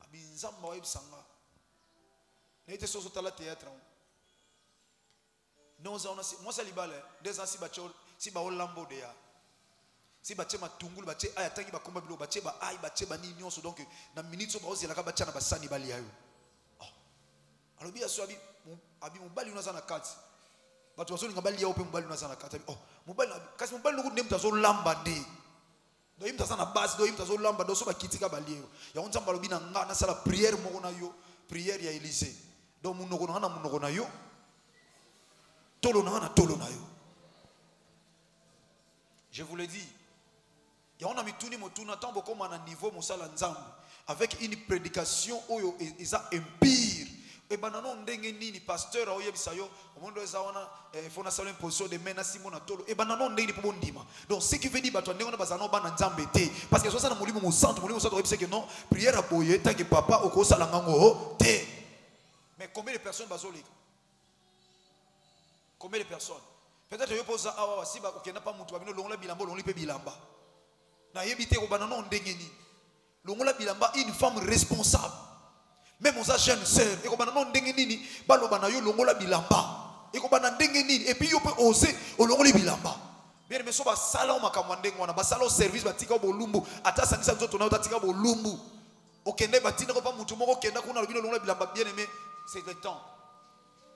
abi nzamba wa ibisanga na ite soso tala théâtre non za ona mwasa libala des ansi bachol si ba olambo de ya si bache matungulu bache aya tangi bakomba bilo bache ba ai bache ba ni nyonso donc na minute so ba ozela ka bacha na basani bali yayo alobi aso abi mobali unaza na kati batu bazo ngabali ya ope mobali unaza na kati oh mobali kasi mobali nuko ndem tazo lamba ne do yim taza na base do yim tazo lamba do so ba kitika baliyo ya onza mbalobi na nga na sala prière moko na yo prière ya Élysée do munoko na munoko na yo tolo na yo. Je vous le dis, ya on a mituni motuna tambo comme à niveau mosala nzambe avec une prédication oyo isa empire. Et banano ndenge nini pasteur oyebisa yo omondo eza wana fona sala imposition de mena simona tolo et banano ndenge po bondima. Donc ce qui veut dire bato ndenge na bazano bana nzambe te parce que ça na molimo mo centre oyebisa que non prière à boye tant que papa oko sala ngango te. Mais combien de personnes bazolika? Combien de personnes? Peut-être yo posa awa si ba okenda pa mutu babino longola bilamba longola pe bilamba. Na yebite ko banano ndenge nini? Longola bilamba une femme responsable. Même aux jeunes sœurs, et comme on ndenge nini, baloba na yo longola bilamba. Et comme on ndenge nini, et puis yo peut oser au longola bilamba. Bien mais so ba salon makamwandenge wana, ba salon service batika bolumbu, ata sangisa nzoto na utatika bolumbu. Okende batina ko pa mutu moko kenda kuna lobino longola bilamba bien aimé, c'est le temps.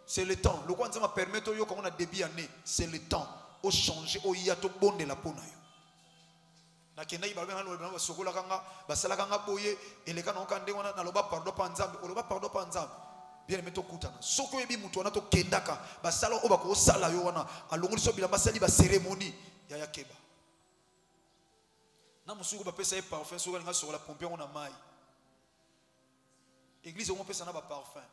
C'est le temps. Le quoi nzama permettre yo comme on a débit année, c'est le temps. Au changer, au yato bonde la pona yo. Na kenda ibalbe na loba sokola kanga basala kanga boye eleka na okande wana na loba pardon pa nzambe oloba pardon pa nzambe bien meto kutana soko yebi mutu wana to kendaka basala oba ko sala yo wana alongoliso bila basali ba cérémonie ya yakeba na musuku ba pesa e parfum soko nga sokola pomper on a mai église on pesa na ba parfum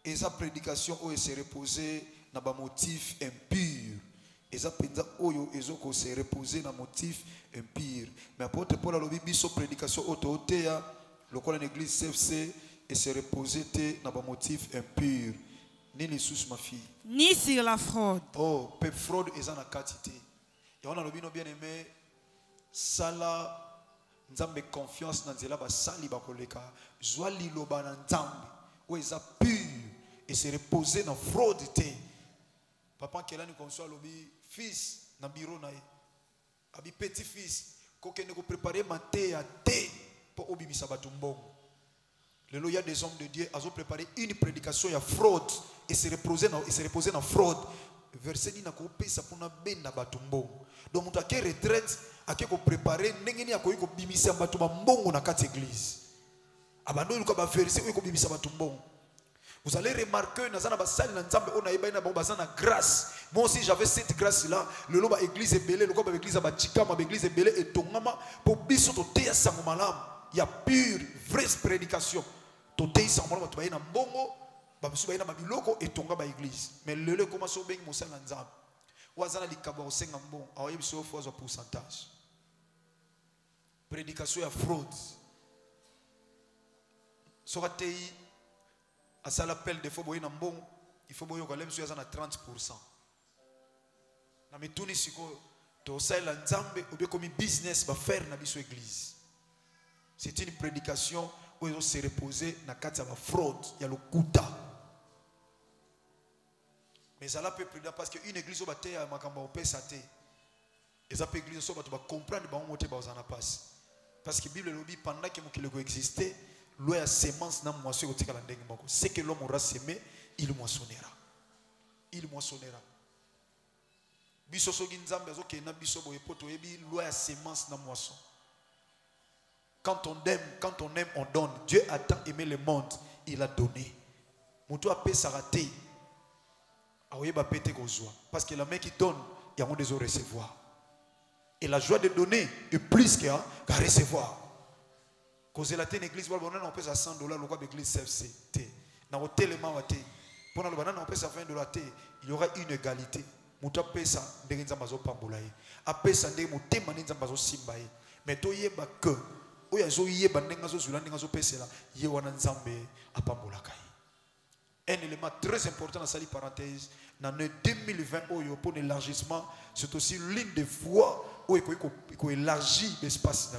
et sa prédication o se reposer na ba motif impur. Et ça penza oyo ezoko se reposer na motif impur. Mais apôtre Paul a lobi biso prédication autotéa lokola l'église CFC et se reposer te na ba motif impur. Ni sous ma fille. Ni sur la fraude. Oh, pe fraude eza na quantité. Et on a lobi no bien aimé sala nzambe confiance na nzela ba sali ba koleka zwa liloba na nzambe o eza pur et se reposer na fraude te. Papa Kelani conçoit lobi fils na bureau na ye abi petit fils ko kende ko préparer maté à thé pour obimisa batumbongo. Lelo il y a des hommes de Dieu azo préparer une prédication ya fraude et se reposer na fraude. Verset ni na ko pesa pour na benda batumbongo. Donc muta ke retraite ake ko préparer ndenge ni akoyi ko bimisa batumbongo na kati église. Abando ko ba verset ko bimisa batumbongo. Vous allez remarquer nazana basali na nzambe ona yeba na bazana grâce. Moi aussi j'avais cette grâce là. Le loba église belé, le koba église ba chikama église belé et tongama pour biso to teya sango malam. Il y a pure vraie prédication. To teya sango malam to ba ina mbongo, ba biso ba ina mabiloko et tonga ba église. Mais le commence au bengi mosala nzambe. Wazana likaba osenga mbongo, awaye biso fois au pourcentage. Prédication ya fraude. Sora teyi à ça l'appel des fois boy na mbongo il faut boyo kalem so yazana 30%. Na mituni siko to sala nzambe obe comme business ba faire na biso église. C'est une prédication où ils se reposer na kati ya fraude ya lokuta. Mais ça là peut prédire parce que une église oba te ya makamba opesa te. Et ça peut église so ba to ba comprendre ba moté ba ozana passe. Parce que Bible le dit pendant que mokile ko exister loi à sémence na moisson au tika la ndenge moko. Ce que l'homme aura semé, il moissonnera. Il moissonnera. Biso so ginzambe zo ke na biso boye poto yebi loi à sémence na moisson. Quand on aime, on donne. Dieu a tant aimé le monde, il a donné. Moutou a payé sa raté. Parce que la main qui donne, il y a des recevoir. Et la joie de donner est plus qu'à recevoir. Quand la église, on peut à $100, l'église CFC. Dans l'hôtel, pour le banane, on peut à $20, il y aura une égalité. Moutou a payé ça, des gens qui pambolaye. A payé ça, des gens qui simbaye. Mais toi, il y a que. Un élément très important dans cette parenthèse, dans l'année 2020, pour l'élargissement, c'est aussi l'une des voies où il faut élargir l'espace.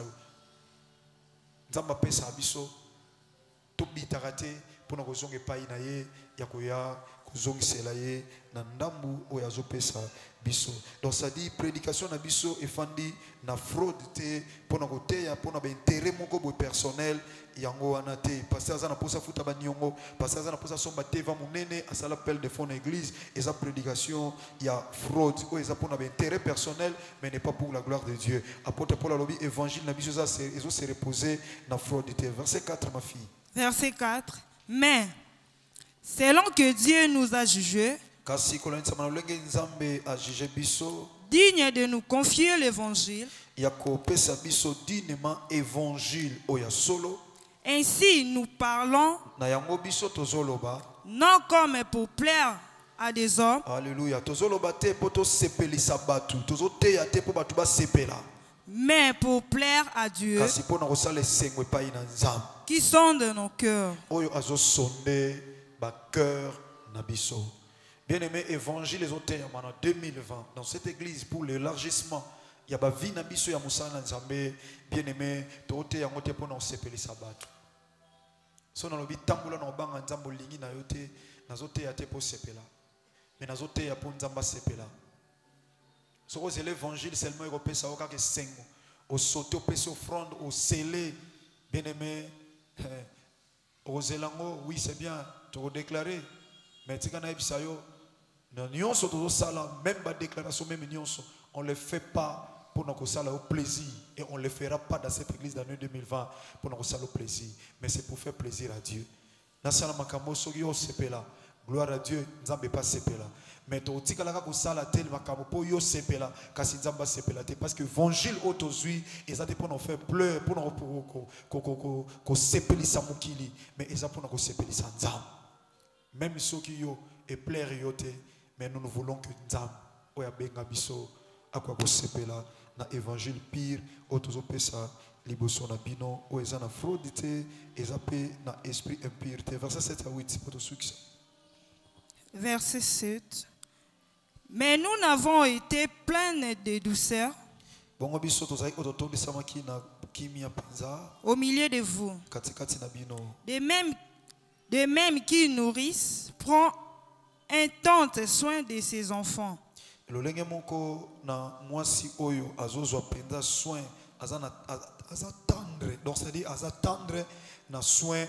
Nzamba pesa abiso to bitarate pour nous zonge painaye yakoya zonge selaye na ndambu oyazo pesa biso. Donc ça dit prédication na biso efandi na fraude te pour nous côté ya pour nous intérêt moko bo personnel yango anate pasteur za na posa futa ba nyongo pasteur za na posa somba te va munene à ça appel de fond église et sa prédication il y a fraude ou ça pour nous intérêt personnel mais n'est pas pour la gloire de Dieu. Apôtre Paul a lobby évangile na biso ça c'est se reposer na fraude te. Verset 4 ma fille. Verset 4. Mais selon que Dieu nous a jugés digne de nous confier l'évangile, ainsi nous parlons non comme pour plaire à des hommes, mais pour plaire à Dieu qui sonde nos cœurs. Bien-aimé, évangile les auteurs en 2020 dans cette église pour l'élargissement. Il y a vie na biso ya musala nzambe. Bien-aimé, tote ya ngote pona osepeli sabat. So na lobi tambula na obanga nzambo lingi na yote na zote ya te po sepela. Mais na zote ya po nzamba sepela. So c'est l'évangile seulement européen ça oka ke sengo. Au sauter au pèse offrande au scellé. Bien-aimé, au zélango, oui c'est bien, tu as déclaré. Mais tu as dit même la déclaration, même on ne le fait pas pour nous au plaisir. Et on ne le fera pas dans cette église d'année 2020 pour nous au plaisir. Mais c'est pour faire plaisir à Dieu. Gloire à Dieu, nous n'avons pas sepela. Mais tu as dit que parce que l'évangile aujourd'hui, ils ont pour nous faire pleurer, pour nous sepeli samukili, mais ils ont pour nous sepeli sans. Même ceux qui ont et plaire yote, mais nous voulons que Nzam oya benga biso akwa ko sepela na évangile pire otozo pesa liboso na bino o eza na fraudité ezape na esprit impureté. Verset 7 à 8 pour tout succès. Verset 7. Mais nous n'avons été pleins de douceur au milieu de vous. De même qui nourrissent, prend un tant soin de ses enfants. Donc c'est-à-dire tendre na soin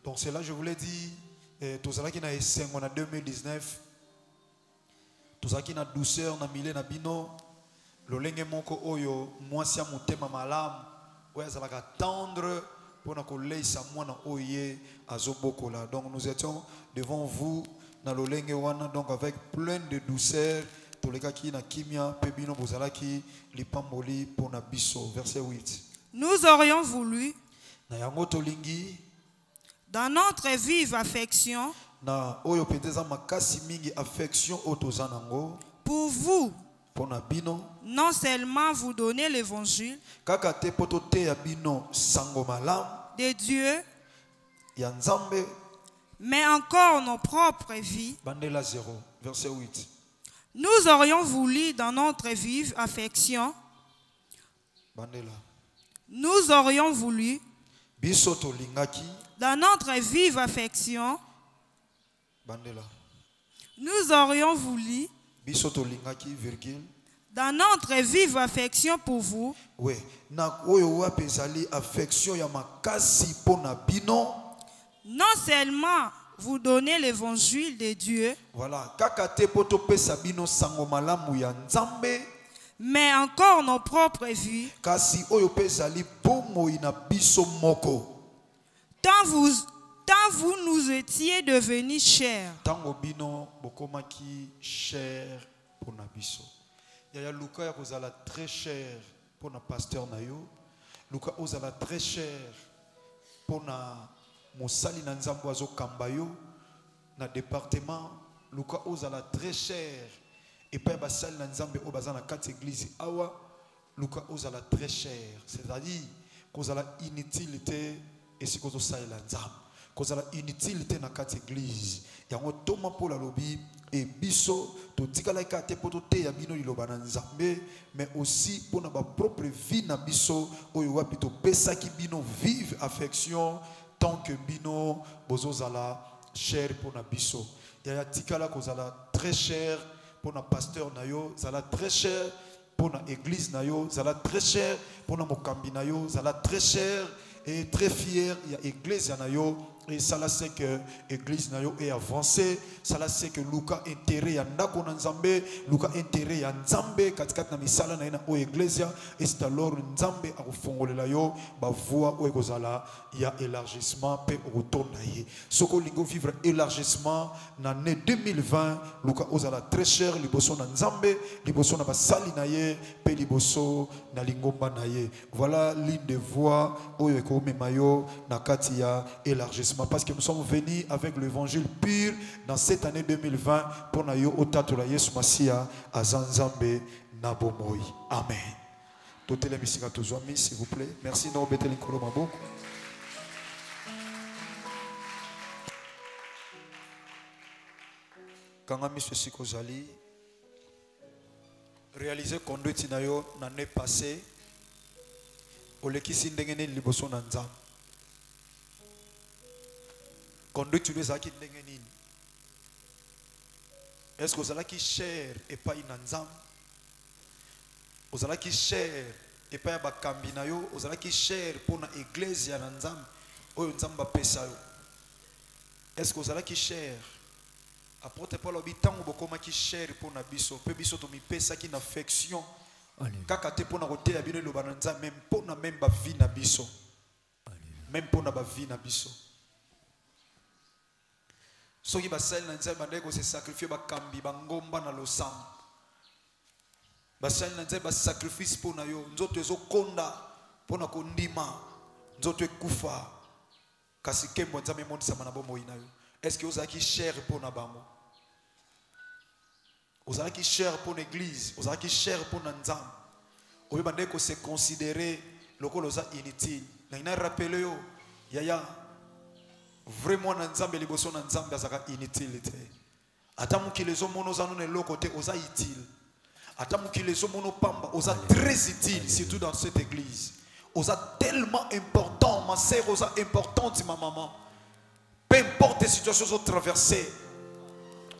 donc c'est là je voulais dire tout ça qui na esengo na 2019 tout ça qui na douceur na milé na bino lolenge moko oyo mwasi ya mutema malamu oyo azalaka tendre pour na koleisa mwana oye azobokola. Donc nous étions devant vous na lolenge wana donc avec plein de douceur toleka ki na kimia pe bino bozalaki lipamboli pour na biso. Verset 8. Nous aurions voulu na yango tolingi dans notre vive affection na oyo pendeza makasi mingi affection otozanango pour vous pour na bino non seulement vous donner l'évangile kaka te potote ya bino sango malam de Dieu ya nzambe mais encore nos propres vies. Bandela 0 verset 8. Nous aurions voulu dans notre vive affection Bandela. Nous aurions voulu biso to lingaki dans notre vive affection Bandela. Nous aurions voulu biso to lingaki virgule dans notre vive affection pour vous, oui, na oyo wapi ezali affection ya makasi pona bino. non seulement vous donnez l'évangile de Dieu, Voilà, kaka te poto pesa bino sango malamu ya Nzambe, mais encore nos propres vies, kasi oyo pezali bomoi na biso moko. tant vous nous étiez devenus chers. Tango bino bokomaki cher pona biso. Yaya Luka ya kozala très cher pona pasteur na yo. Luka ozala très cher pona mosali na Nzambe azo kamba yo na département. Luka ozala très cher et pa basali na Nzambe o bazana kati église awa. Luka ozala très cher, c'est-à-dire kozala inutilité et si kozo sali la Nzambe. Kozala inutilité na kati église. Yango toma pola lobi et biso to tikala kate poto te ya bino liloba na Nzambe, mais aussi pour na ba propre vie na biso oyo wapi to pesa ki bino vive affection tant que bino bozozala cher pour na biso. Ya tikala kozala très cher pour na pasteur na yo, zala très cher pour na église na yo, zala très cher pour na mokambi na yo, zala très cher et très fier ya église na yo. Et ça là c'est que l'église nayo est avancée. Ça là c'est que Luka intérêt ya ndako na Nzambe, Luka intérêt ya Nzambe katikati na misala na ina o église. Et c'est alors Nzambe a refongolela yo ba voix o ekozala ya élargissement pe retourna ye. Soko lingo vivre élargissement na année 2020, Luka ozala très cher liboso na Nzambe, liboso na basali na ye pe liboso na lingomba na ye. Voilà l'une des voix o ekomema yo na kati ya élargissement. Parce que nous sommes venus avec l'évangile pur dans cette année 2020 pour na yo otatula Yesu Masia azanzambe na bomoi. Amen. Totele misika tozwami s'il vous plaît. Merci no beteli kolo maboko. Kanga monsieur Sikozali réaliser conduite na yo l'année passée olekisi ndengene liboso na Nzambe. Conduite tu les as qui n'engagent. Est-ce que vous allez qui cher et pas inanzam? Vous allez qui cher et pas bakambinayo? Vous allez qui cher pour na église ya nanzam? O nzamba pesa yo. Est-ce que vous allez qui cher? Apporte pas l'habitant ou bokoma qui cher pour na biso? Pe biso to mi pesa qui n'affection. Kaka te pour na roté abino lo bananza même pour na même ba vie na biso. Même pour na ba vie na biso. Ceux qui basel na Nzambe bandeko se sacrifier ba kambi ba ngomba na losam. Basel na Nzambe ba sacrifice pour na yo nzoto ezo konda pour na kondima nzoto ekufa kasi kembo Nzambe mondisa mana bomo ina yo. Est-ce que ozaki cher pour na bango? Ozaki cher pour l'église, ozaki cher pour na Nzambe. Obe bandeko se considérer lokolo za inutile. Na ina rappeler yo yaya vraiment na Nzambe liboso na Nzambe azaka inutile te. Ata mukile zo mono za none loko te oza utile. Ata mukile zo mono pamba oza très utile surtout dans cette église. Oza tellement important, ma sœur oza importante ma maman. Peu importe les situations sont traversées.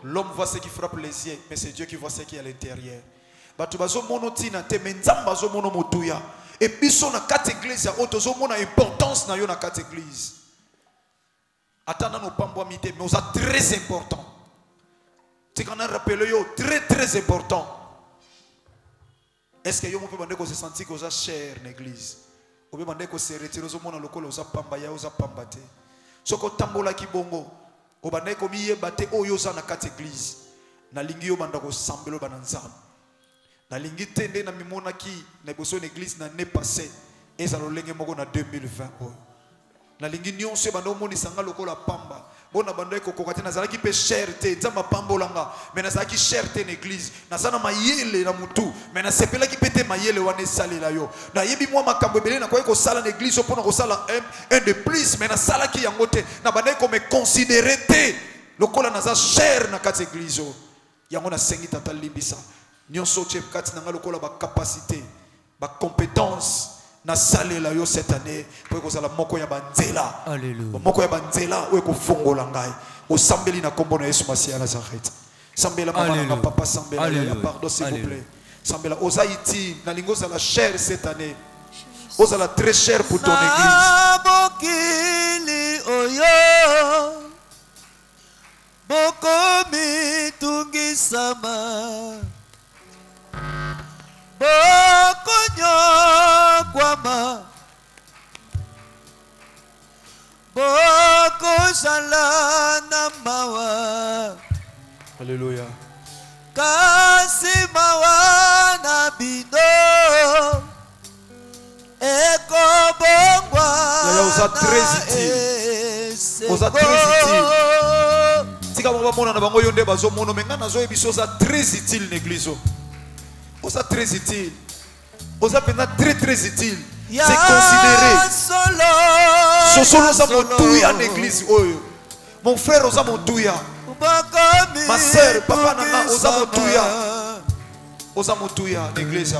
L'homme voit ce qui frappe les yeux, mais c'est Dieu qui voit ce qui est à l'intérieur. Batu bazo mono tina te mais Nzambe bazo mono motuya. Et biso na quatre églises ya otozo mona importance na yo na quatre églises. Attendant nos pambos mité, mais c'est très important. C'est qu'on a rappelé yo très important. Est-ce que yo peut demander qu'on se sentit qu'on a cher l'église? Ou peut demander qu'on se retire au monde local aux pamba ya aux pambate. Ce qu'on tambola ki bongo. Ou demander qu'on y bate o yo za na quatre église. Na lingi yo banda ko sambelo bananzam. Na lingi tende na mimona ki na boso une église na ne passé. Et ça l'olenge moko na 2020. Na lingi nyonso bando moni sanga lokola pamba bona bando eko kokate na zalaki pe cherté nzamba pamba olanga mais na zalaki cherté l'église na sana mayele na mutu mais na sepela ki pete mayele wane salela yo na yebi mwa makambo ebele na ko sala na église opona ko sala un de plus mais na sala ki yango te na bando eko me considérer te lokola na za cher na kati église yango na sengi tata limbisa nyonso che kati na lokola ba capacité ba compétence na salela yo cette année pour que ça la moko ya banzela. Alléluia. Moko ya banzela ou ko fongola ngai. O sambeli na kombo na Yesu Masia Nazareth. Sambela mama na papa sambela ya pardon s'il vous plaît. Sambela oza iti na lingo za la chair cette année. Oza la très cher pour ton église. Bokili oyo bokomi tungisama bokonyo kwama bokosala na mawa. Alléluia. Kasi mawa na bino eko bongwa oza très utile. Oza très utile. Tika mwa mona na bango yonde bazo mono menga nazo ebiso oza très utile l'église. Oza très utile. Oza pena très utile. C'est considéré. Solo oza motuya en église oyo. Mon frère oza motuya. Ma sœur, papa nanga oza motuya. Oza motuya l'église.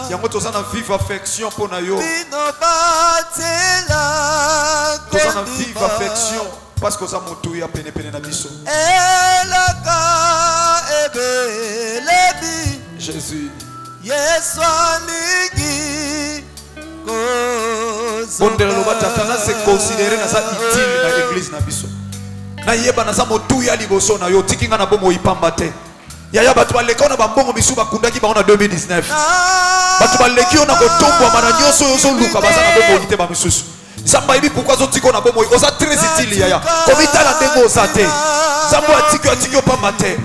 Yango toza na vive affection pona yo. Toza na vive affection parce que oza motuya pene pene na biso. Jésus. Yesu aligi Bondela lobata kana se considérer na sa utile na l'église na biso. Na yeba na sa motuya liboso na yo tikinga na bomo ipamba te. Yaya batu baleka na bambongo bisu bakundaki bango na 2019. Batu baleki na kotombwa mana nyoso yoso luka baza na bomo ite ba misusu. Samba ibi pourquoi zo tiko na bomo oza très utile yaya. Komita la ndengo osate. Samba atiko pamba te.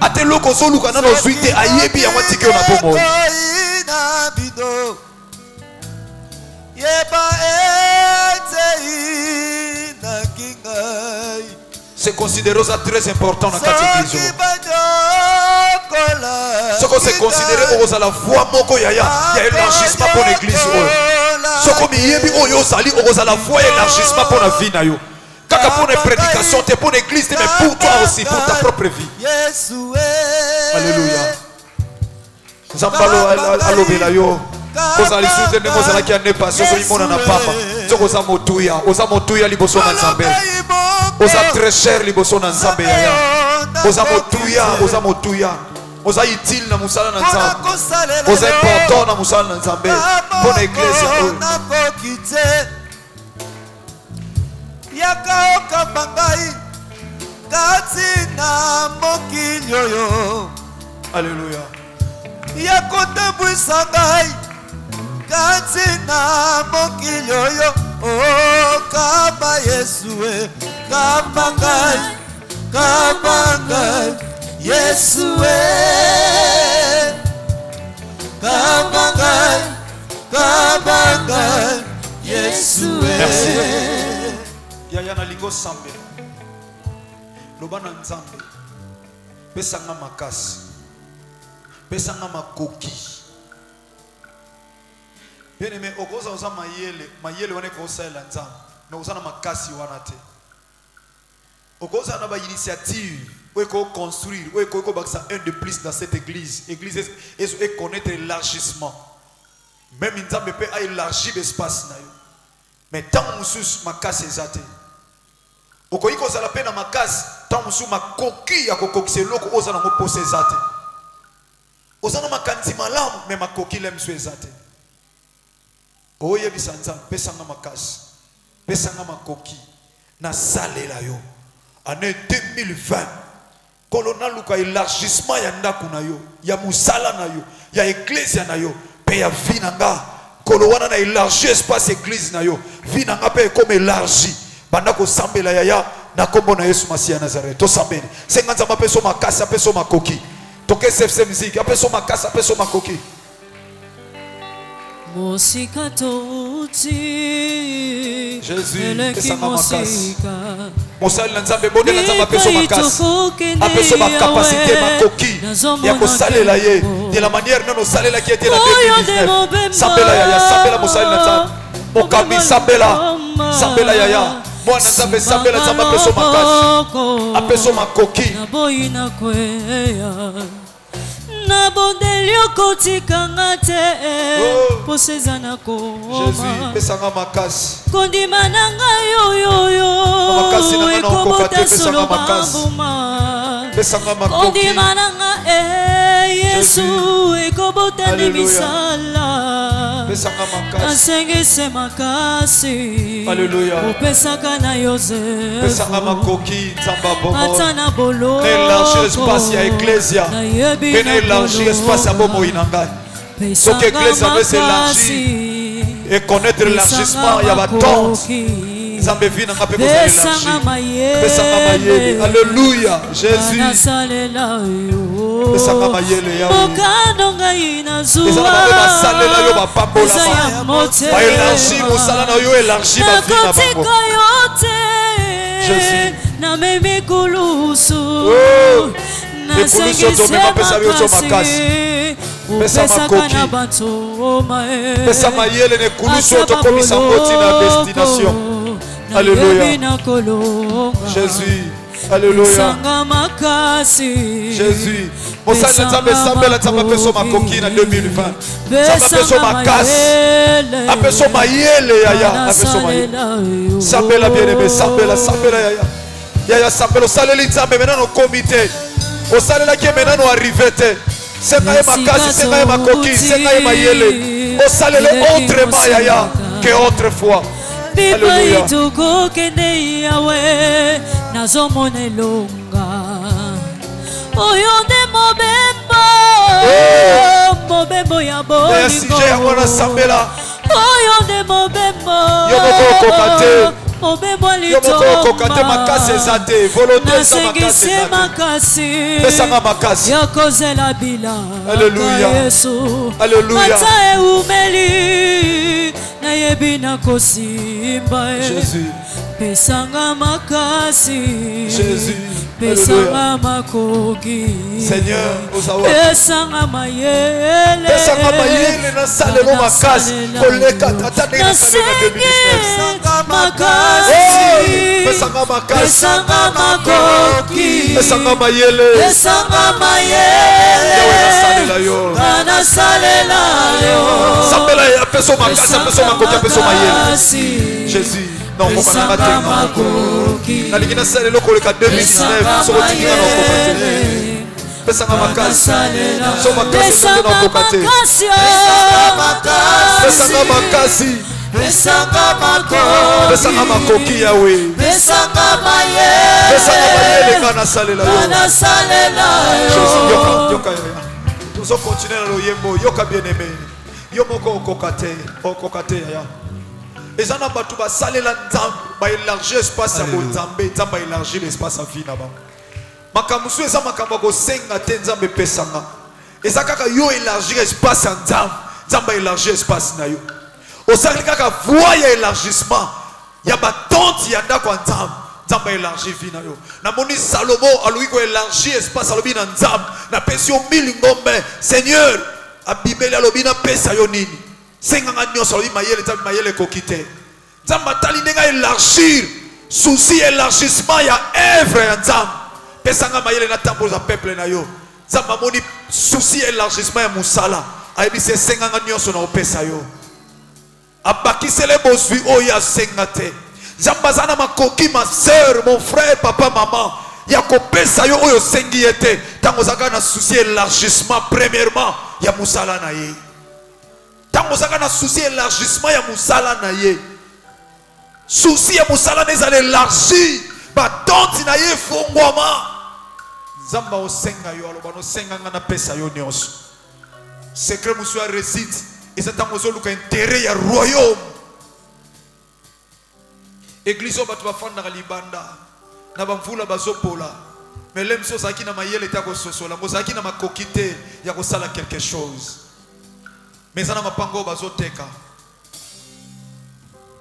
Ate loko zo luka na no zuite ayebi ya watiko na bomo. C'est considéré ça très important dans cette église. Ce qu'on s'est considéré aux à la voix moko yaya, il y a élargissement pour l'église. Ce qu'on yebi oyo sali aux à la voix élargissement pour la vie na yo. Kaka pour les prédications, t'es pour l'église, mais pour toi aussi, pour ta propre vie. Alléluia. Zambalo alobela yo. Oza lisuze ndemo za ki ane passion so imona na papa. Zoko za motuya, oza motuya liboso na Nzambe. Oza très cher liboso na Nzambe yaya. Oza motuya. Oza utile na musala na Nzambe. Oza important na musala na Nzambe. Bonne église oyo. Yaka okabangai kati na mokili oyo. Alléluia. Yakote buisangai kati na mokili oyo. Oh kaba Yesue kabangai Yesue kabangai Yesue. Merci. Yaya na lingo sambe. Lobana Nzambe. Pesanga makasi. Pesanga makoki. Bien aimé, okoza oza mayele wane kosa la Nzambe. Na oza na makasi wana te. Okoza na ba initiative, ou ko construire, ou ko baksa un de plus dans cette église. Église est connaître l'élargissement. Même Nzambe peut élargir l'espace na yo. Mais tant musus makasi ezate. Okoyi ko zala pe na makasi, tant musu makoki ya kokokise loko oza na mopose ezate. Oza na makanzi malamu mais makoki lemso ezate. Oye bisanza pesanga makasi. Pesanga makoki na salela yo. Année 2020 kolona luka élargissement ya ndaku na yo, ya musala na yo, ya église na yo, pe ya vie nanga. Kolo wana na élargir espace église na yo. Vie nanga pe comme élargi. Banda ko sambela yaya na kombo na Yesu Masia Nazareth. To sambeni. Senganza mapeso makasi, apeso makoki. Toke CFC musique, apeso makasi, apeso makoki. Jésus, pesanga makasi. Mosali na Nzambe bonde na Nzambe apeso makasi. Apeso ma capacité makoki. Ya ko salela ye de la manière non salela qui était en 2019. Sambela yaya, sambela mosali na Nzambe. Mokami sambela. Sambela yaya. Mwana Nzambe sambela Nzambe apeso makasi. Apeso makoki. Na bondelio kotikanga te poseza na koma Jésus pesanga makasi kondima nanga yo makasi na ngana okokate pesanga makasi Ondimananga Yesu ekobotani misala Asengise makasi Upesaka na Yosef Atana bolo Élargir espace ya ecclesia. Élargir espace à Bomo Inanga. Donc l'église veut s'élargir et connaître l'élargissement. Il y a ma tente. Alléluia. Jésus. Alléluia. Jésus. Alléluia. Jésus. autrefois. Alléluia. Jésus. Pesanga makasi Jésus. Pesanga makoki Seigneur, Pesanga mayele Pesanga mayele na salelo makasi koleka tatane na salelo 2019 makasi Pesanga makasi Pesanga makoki Pesanga mayele Pesanga mayele Yawe na salela yo na salela yo Sapela ya peso makasi peso makoki peso mayele Jésus. Non, on va pas mater. Na ligina sale loko le 2019 so tikina na kokate. Pesa nga makasi. So makasi na kokate. Pesa nga makasi. Pesa nga makoki yawe. Pesa nga mayele kana sale la yo. Jésus yoka yoka. Nous continuer na loyembo yoka bien-aimé. Yo moko kokate ya. Et ça n'a pas tout bas saler la nzambe ba élargir espace à nzambe nzambe élargir l'espace à vie là-bas makamusu eza makambo ko senga te nzambe pesanga eza kaka yo élargir espace à nzambe nzambe élargir espace na yo osali kaka voie ya élargissement ya ba tente ya ndako nzambe nzambe élargir vie na yo na moni Salomo aloui ko élargir espace alobi na nzambe na pesi yo 1000 ngombe Seigneur abimeli alobi na pesa yo nini Senganga nyoso alobi mayele tabi mayele kokite nzamba tali ndenga élargir souci élargissement ya œuvre ya nzamba pesanga mayele na tamboza peuple na yo nzamba moni souci élargissement ya musala ayebi se senganga nyoso na opesa yo abakisele bozwi oya sengate nzamba zana makoki ma sœur mon frère papa maman ya kopesa yo oyo sengi yete tango zaka na souci élargissement premièrement ya musala na ye tango zaka na souci élargissement ya musala na ye souci ya musala nezala élargi batonti na ye fongwama nzamba osenga yo aloba nosenga nga na pesa yo nyonso secret musu ya récite eza tango ozoluka intérêt ya royaume église oyo bato bafandaka libanda na bamvula bazopola mais lem so ozalaki na mayele te ya kososola ozalaki na makoki te ya kosala quelque chose mais eza na mapango oyo bazoteka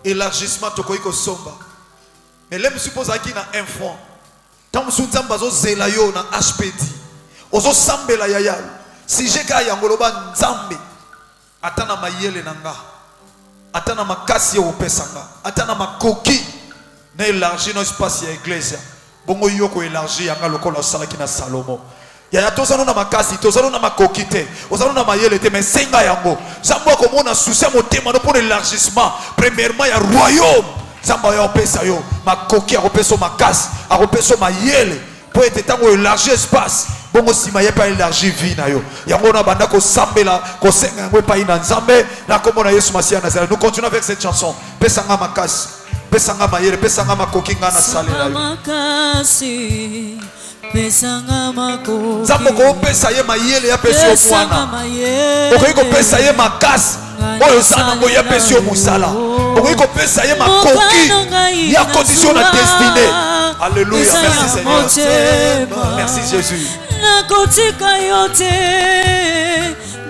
élargissement tokoki kosomba mais lem mosusu mpo ozalaki na infant ntango mosusu nzambe bazozela yo na hpd ozosambela yaya sujet kaka yango loba nzambe ata na mayele na nga ata na makasi okopesa nga ata na makoki na élargir no espace ya église bongo yo koélargir yanga lokola osalaki na Salomo yaya tozano na makasi tozano na makoki te ozano na mayele te mais senga yango nzambe akomona souci ya motema no mpo élargissement premièrement ya royaume nzambe oyo apesa yo makoki akopesa makasi akopesa mayele pour être tango élargir espace bongo sima ye pas élargir vie na yo yango na banda ko sambela ko senga ngwe pa ina nzambe na komona Yesu Masia Nazareth. Nous continuons avec cette chanson. Pesanga makasi pesanga mayele pesanga makoki ngana salela yo makasi pesanga makoki zambo ko pesa ye mayele ya pesa yo mwana okoki ko pesa ye makasi oyo sana ngo ya pesa yo musala okoki ko pesa ye makoki ya condition na destinée. Alléluia, merci Seigneur, merci Jésus. Nakotika yote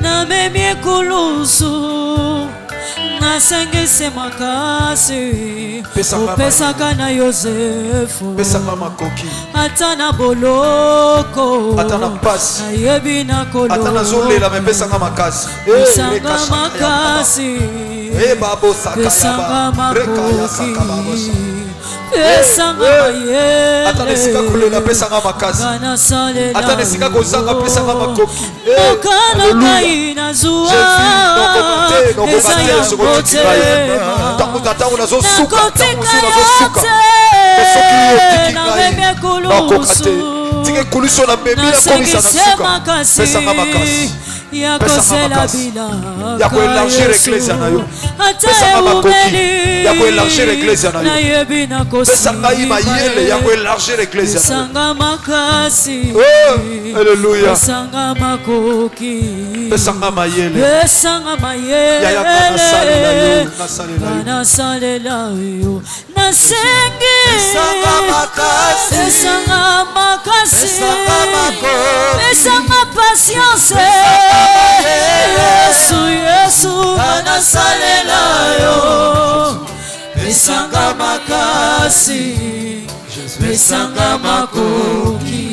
na memie kulusu nasengese makasi upesaka na Yosefu pesanga makoki atana boloko atana pasi nayebi na kolo atana zolela me pesanga makasi pesanga makasi babo sakayaba rekaya sakababo pesanga mayele atana sika kolela pesanga makasi atana sika kozanga pesanga makoki okana kai na zuwa Jésus donc tangu tata unazo suka tangu unazo suka soki okiki tike kuluso na bemi na komisa na suka pesanga makasi pesanga ya ko élargir l'église na yo pesanga makoki ya ko élargir l'église na yo pesanga imayele ya ko élargir l'église pesanga makasi alléluia pesanga makoki pesanga mayele pesanga mayele ya kana salela yo na salela yo nasengi pesanga makasi pesanga makasi pesanga makoki pesanga patience Yesu anasalela yo pesanga makasi pesanga makoki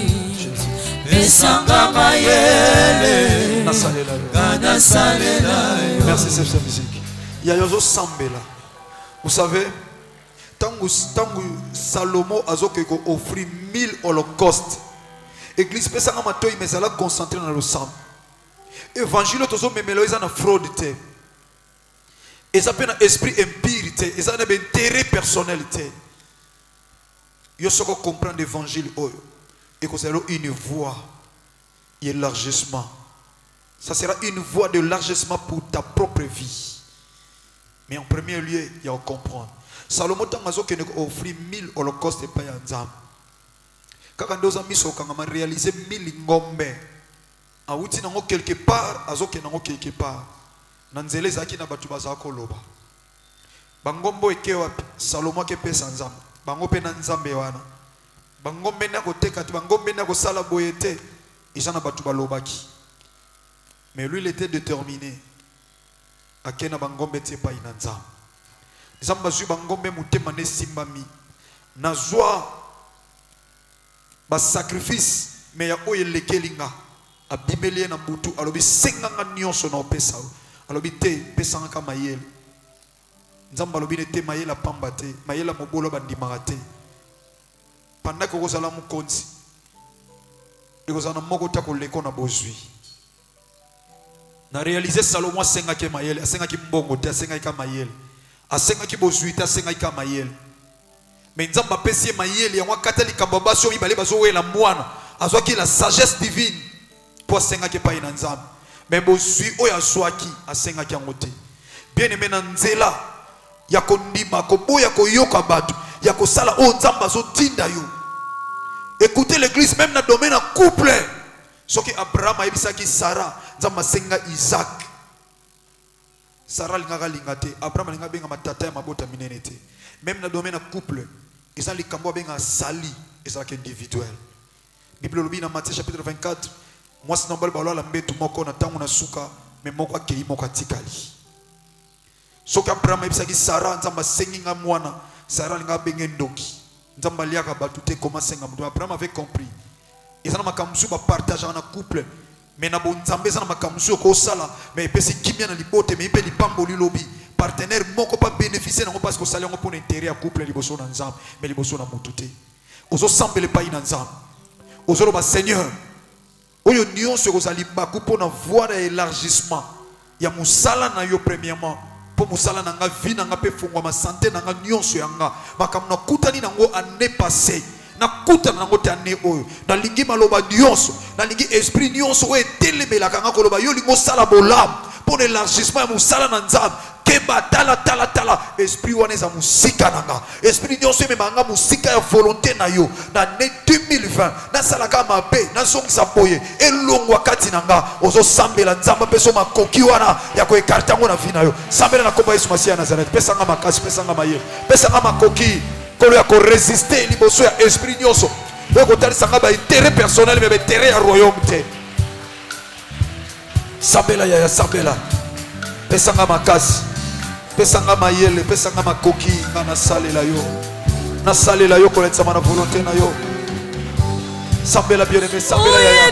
pesanga mayele anasalela yo. Merci cette musique. Il y a yozo sambela. Vous savez, tangu Salomo azokeko offrir 1000 holocaustes. Église pesanga matoi mais elle a concentré dans le sang. Évangile tozo memelo eza na fraude te. Eza pe na esprit impur te, eza na intérêt personnel te. Yo soko comprendre l'évangile oyo. Et que c'est une voie d'élargissement. Ça sera une voie d'élargissement pour ta propre vie. Mais en premier lieu, il y a à comprendre. Salomon tangazo ke offrir 1000 holocaustes pa ya nzambe. Kaka ndoza miso kanga réaliser 1000 ngombe. Awuti nango quelque part, azoke nango quelque part. Nanzele zaki na batu bazako loba. Bangombo eke wapi? Salomon ke pesa nzambe. Bango pe na nzambe wana. Bangombe na koteka tu bangombe na kosala boyete. Isa na batu balobaki. Mais lui il était déterminé. Akena bangombe tie pa ina nzambe. Nzambe zui bangombe mutema ne simbami. Na zwa ba sacrifice mais ya oye lekelinga. Abimeli na butu alobi senganga nyonso na opesa alobi te pesanga ka mayele nzamba alobi ne te mayela pamba te mayela mobolo bandimaka te pendant que kozala mukonzi ekozana moko ta koleko na bozwi na réaliser Salomon senga ke mayele asenga ki mbongo te asenga ka mayele asenga ki bozwi te asenga ka mayele mais nzamba pesi mayele ya wakatali kababa so ibale bazo wela mwana azwaki la sagesse divine pour senga ke pa ina nzambe mais bozwi oya swaki asenga ki ngote bien aimé na nzela ya kondima ko boya ko yoka batu ya ko sala o nzamba zo tinda yo. Écoutez l'église même dans le domaine couple. Ce que Abraham a dit Sarah, nzamba senga Isaac. Sarah linga lingate, Abraham linga benga matata ya mabota minenete. Même dans le domaine couple, ils ont les cambo benga sali, ils sont individuel. Bible lobi na Matthieu chapitre 24. Moi c'est normal balo la mbetu moko na tangu na suka mais moko akei moko atikali. Soki Abraham ebisaki Sarah nzamba senginga mwana, Sarah linga benga ndoki. Nzamba liaka batute comment senga mwana. Abraham avait compris. Ils ont makamsu ba partage na couple. Mais na bon nzambe na makamsu ko sala mais pesi kimia na libote mais ipe lipambo lilobi. Partenaire moko pas bénéficier na parce que sala ngo pour intérêt à couple liboso na nzambe mais liboso na mutute. Ozo sambele pa ina nzambe. Ozo ba Seigneur oyo nyonso kozali baku pona voie d'élargissement ya musala na yo premièrement pour musala na nga vie na nga pe fungwa ma santé na nga nyonso ya nga makamna kutani nango année passée nakuta nango te ane oyo nalingi maloba nyonso nalingi esprit nyonso oyo etelemelaka nga koloba yo lingo osala bolamu mpo na élargissement ya mosala na nzambe keba tala esprit wana eza mosika na nga esprit nyonso ememaka nga mosika ya volonté na yo na ne 2020 nasalaka mabe nazongisa boye elongwa kati na nga ozosambela nzambe mpeso makoki wana ya koekarte yango na vi na yo sambela na kombo Yesu Masiya ya Nazareth pesanga makasi pesanga mayele pesanga makoki kolo ya koresiste liboso ya esprit nyonso oyo kotalisa nga baintere personnel me baintere ya royaume te sambela yaya sambela pesanga makasi pesanga mayele pesanga makoki nga nasalela yo koletsama na volonté na yo sambela bien aimé sambela yaya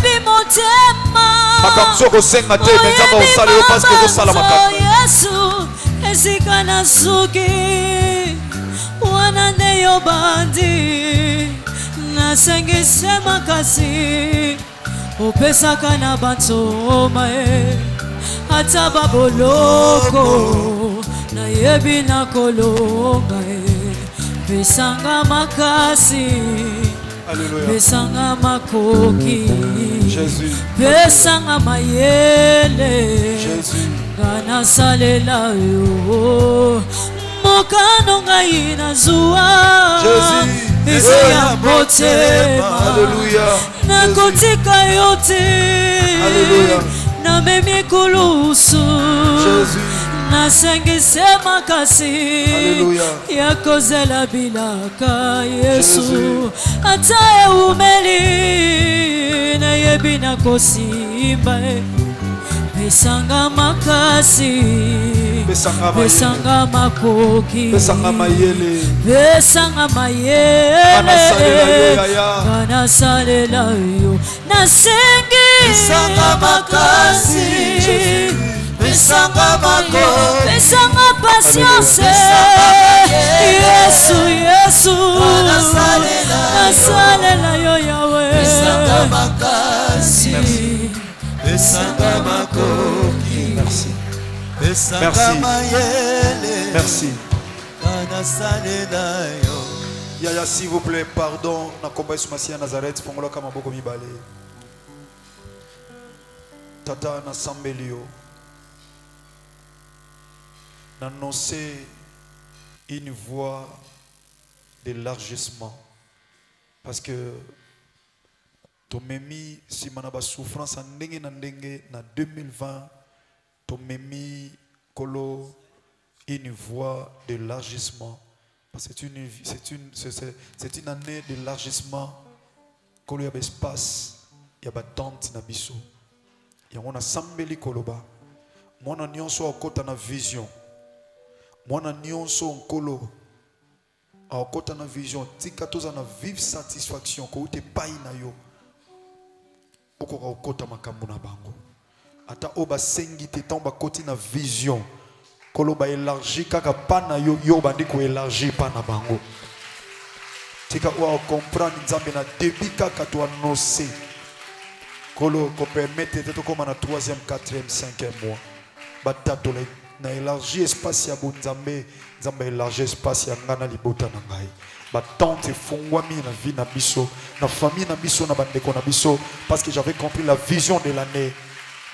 makambo okosenga te me nzambe osala yo parce que ozosala makambo Yesu esika na suki wana nde yo bandi nasengise makasi opesaka na bantoma ata baboloko nayebi nakolonga pesanga makasi pesanga makoki pesanga mayele nga nasalela yo mokano ngai nazwa eza ya motema nakotika yo te namemi kulusu nasengise makasi ya kozela bilaka Yesu ata eumeli nayebi nakosimba pesanga makasi pesanga makoki pesanga mayele kanasalela yo nasengisa makasi pesanga makoki pesanga patience Yesu nasalela yo Yahweh pesanga makasi pesanga makoki merci merci Yaya s'il vous plaît pardon na komba Yesu Masiya ya Nazareth fongola kama boko mibale tata na sambelio n'annoncer une voie d'élargissement parce que tomemi si manaba souffrance en ndenge na 2020 tomemi kolo une voie d'élargissement parce que c'est une année d'élargissement kolo ya espace ya batante na biso yango na sambeli koloba mwana nyonso akota na vision mwana nyonso nkolo akota na vision tika toza na vive satisfaction ko ute pai na yo okoka okota makambo na bango ata oba sengi te tomba koti na vision kolo ba élargi kaka pa na yo yo bandi ko élargi pa na bango tika o comprendre nzambe na début kaka to annoncer kolo ko permettre te to koma na 3e 4e 5e mois batato na élargi espace ya bonzambe nzambe élargi espace ya ngana libota na ngai batante fongwami na vie na biso na famille na biso na bandeko na biso parce que j'avais compris la vision de l'année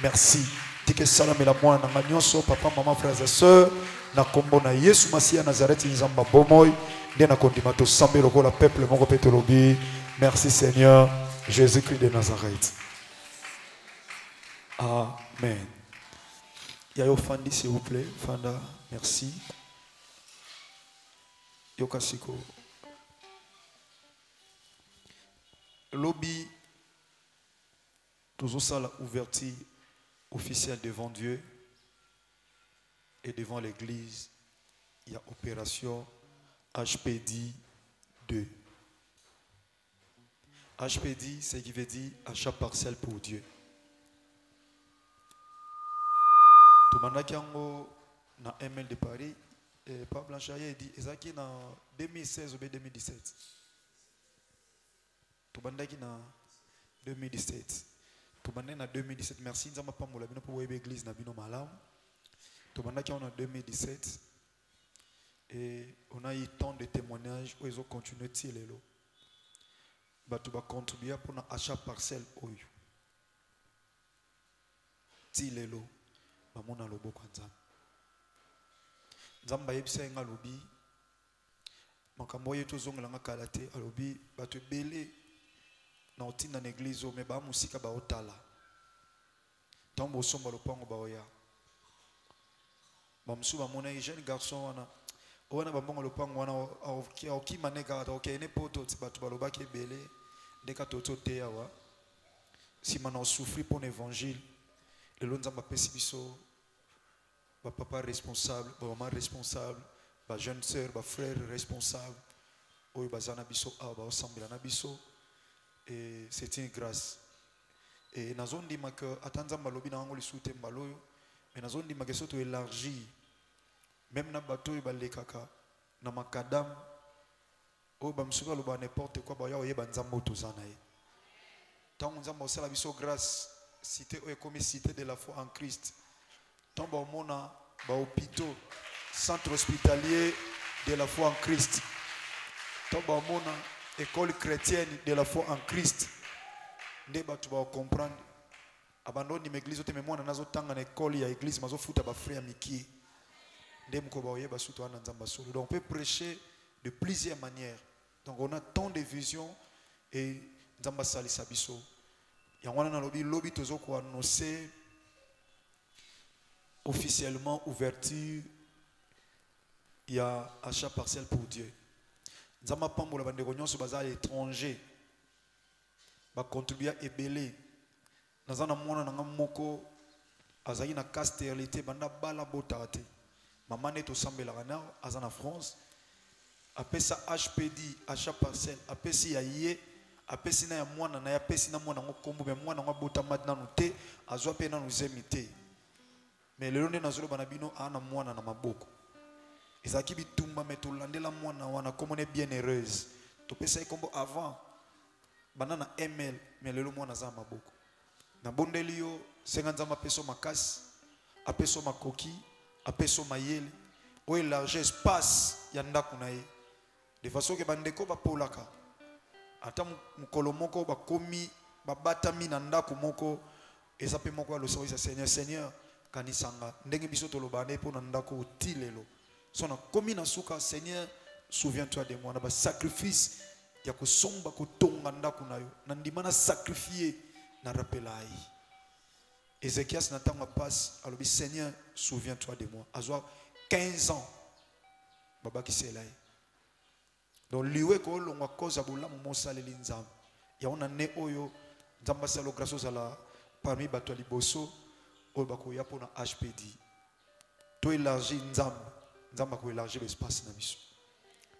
merci tike salamela mwana na nyonso papa maman frères et sœurs na kombo na Yesu Masiya ya Nazareth nzamba bomoy nde na kondima to sambe lokola peuple moko pe tolobi merci Seigneur Jésus-Christ de Nazareth amen. Yayo Fandi s'il vous plaît Fanda merci Yokasiko lobby toujours ça la ouverture officielle devant Dieu et devant l'église il y a opération HPD 2 HPD c'est qui veut dire achat partiel pour Dieu. Tomanakiango na ML de Paris et Pablo Blanchaye dit ezaki na 2016 ou 2017. Tobandaki na 2017. Tobandaki na 2017 merci nzamba pa mola bino pour webe église na bino malamu. Tobandaki en 2017 et on a eu tant de témoignages où ils ont continué tilelo. bato ba contribuer pour na achat parcelle oyo ti lelo bamona loboko nzambe nzambe ayebisa nga lobi makambo yetu zongela nga kala te alobi bato ebele na otinda na église me ba musika ba otala ntango bosomba lopango baoya bamusu bamona jeune garçon wana bambongo lopango wana okima ne kaka okene poto ti bato balobaki ebele ndeka tote awa nsima na osouffri pour l'évangile lelo nzambe apesi biso bapapa responsable bamama responsable bajeune sœur bafrère responsable oyo baza na biso awa baosambela na biso et c'est une grâce et nazondima ke ata nzambe alobi na yango lisusu te mbala oyo mais nazondima ke so toélargir même na bato oyo balekaka na makadam oyo bamisusu baloba n'importe quoi baya oyeba nzambe oyo toza na ye ntango nzambe osala biso grâce cité oyo ekomi cité de la foi en Christ ntango baomona bahôpitaux centre hospitalier de la foi en Christ ntango baomona école chrétienne de la foi en Christ nde bato baocomprendre abandoni ma église ote me mwana nazotanga na école ya église mazofuta bafrère ya mikie nde moko baoyeba suto wana nzamba solo donc on peut prêcher de plusieurs manières donc on a tant de visions et nzamba salisa biso yango wana nalobi lobi tozoko annoncer officiellement ouverture il y a achat partiel pour Dieu nzamba pambola bandeko nyonso baza à l'étranger ba contribuer ebele naza na mwana nanga moko azali na cas stérilité banda bala botaka te mama ne tosambelaka na aza na France apesa HPD achat parcelle apesi ya ye apesi na ya mwana na ya apesi na mwana ngo kombo me mwana ngo bota matna no te azwa pe na nuzemi te mais lelo nde nazoloba na bino ana mwana na maboko ezaki bitumba me tolandela mwana wana komone bien heureuse topesa ye kombo avant banana ML mais lelo mwana za maboko na bondeli yo senga nzamba peso makasi apeso makoki apeso mayele o élargir espace ya ndako na ye de façon que bandeko bapolaka ata mukolo moko bakomi babatami na ndako moko eza pe moko alo soisa Seigneur kanisanga ndenge biso toloba ne po na ndako otilelo sona komi na suka Seigneur souviens-toi de moi na ba sacrifice ya kosomba kotonga ndako na yo na ndima na sacrifier na rappelai Ézéchias na tanga passe alobi Seigneur souviens-toi de moi azwa 15 ans baba kiselai donc liwe ko longwa koza bolamu mosaleli nzambe ya ona ne oyo nzamba salo grâce ala parmi bato liboso oyo bakoya pona HPD to élargir nzamba ko élargir l'espace na biso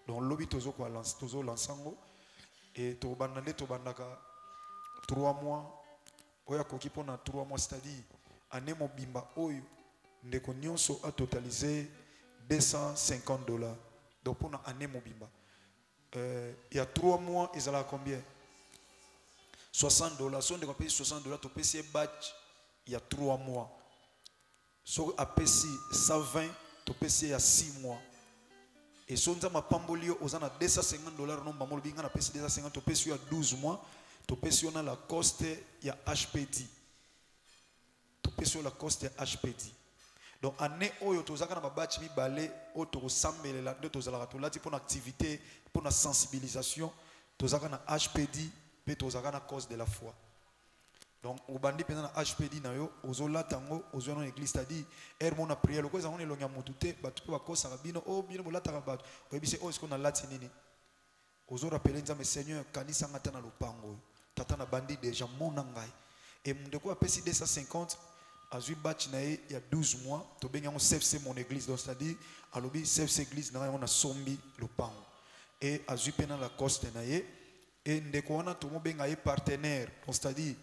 donc lobi tozo ko lance tozo lansango et to bandande to bandaka 3 mois oya koki pona 3 mois c'est-à-dire année mobimba oyo ndeko nyonso a totalisé $250 donc pour année mobimba il y a 3 mois ils allaient à combien $60 si on décompte $60 tu payes batch il y a 3 mois si on a payé 120 tu payes il y a 6 mois et si on a pamboli aux $250 non ba mo binga na payé 250 tu payes il y a 12 mois tu payes on a la coste il y a HPD tu payes sur la coste HPD. Donc année oyo tozaka na babatch mibale o to kosambelela nde tozalaka tolati pour activité pour na sensibilisation tozaka na HPD pe tozaka na cause de la foi. Donc obandi pena na HPD na yo ozolata ngo ozwana na église c'est-à-dire ermo na prière lokoza on elonga mutute batu pe bakosa bino o bino bolata ka batu oyebise o siko na lati nini ozo rappeler nzambe Seigneur kanisa ngata na lopango tata na bandi déjà mona ngai et mundeko apesi 250 azui batch na il y a 12 mois to benga on CFC mon église donc c'est-à-dire alobi CFC église na on a sombi le pan et azui pena la coste na ye et ndeko wana to mo benga ye partenaire donc c'est-à-dire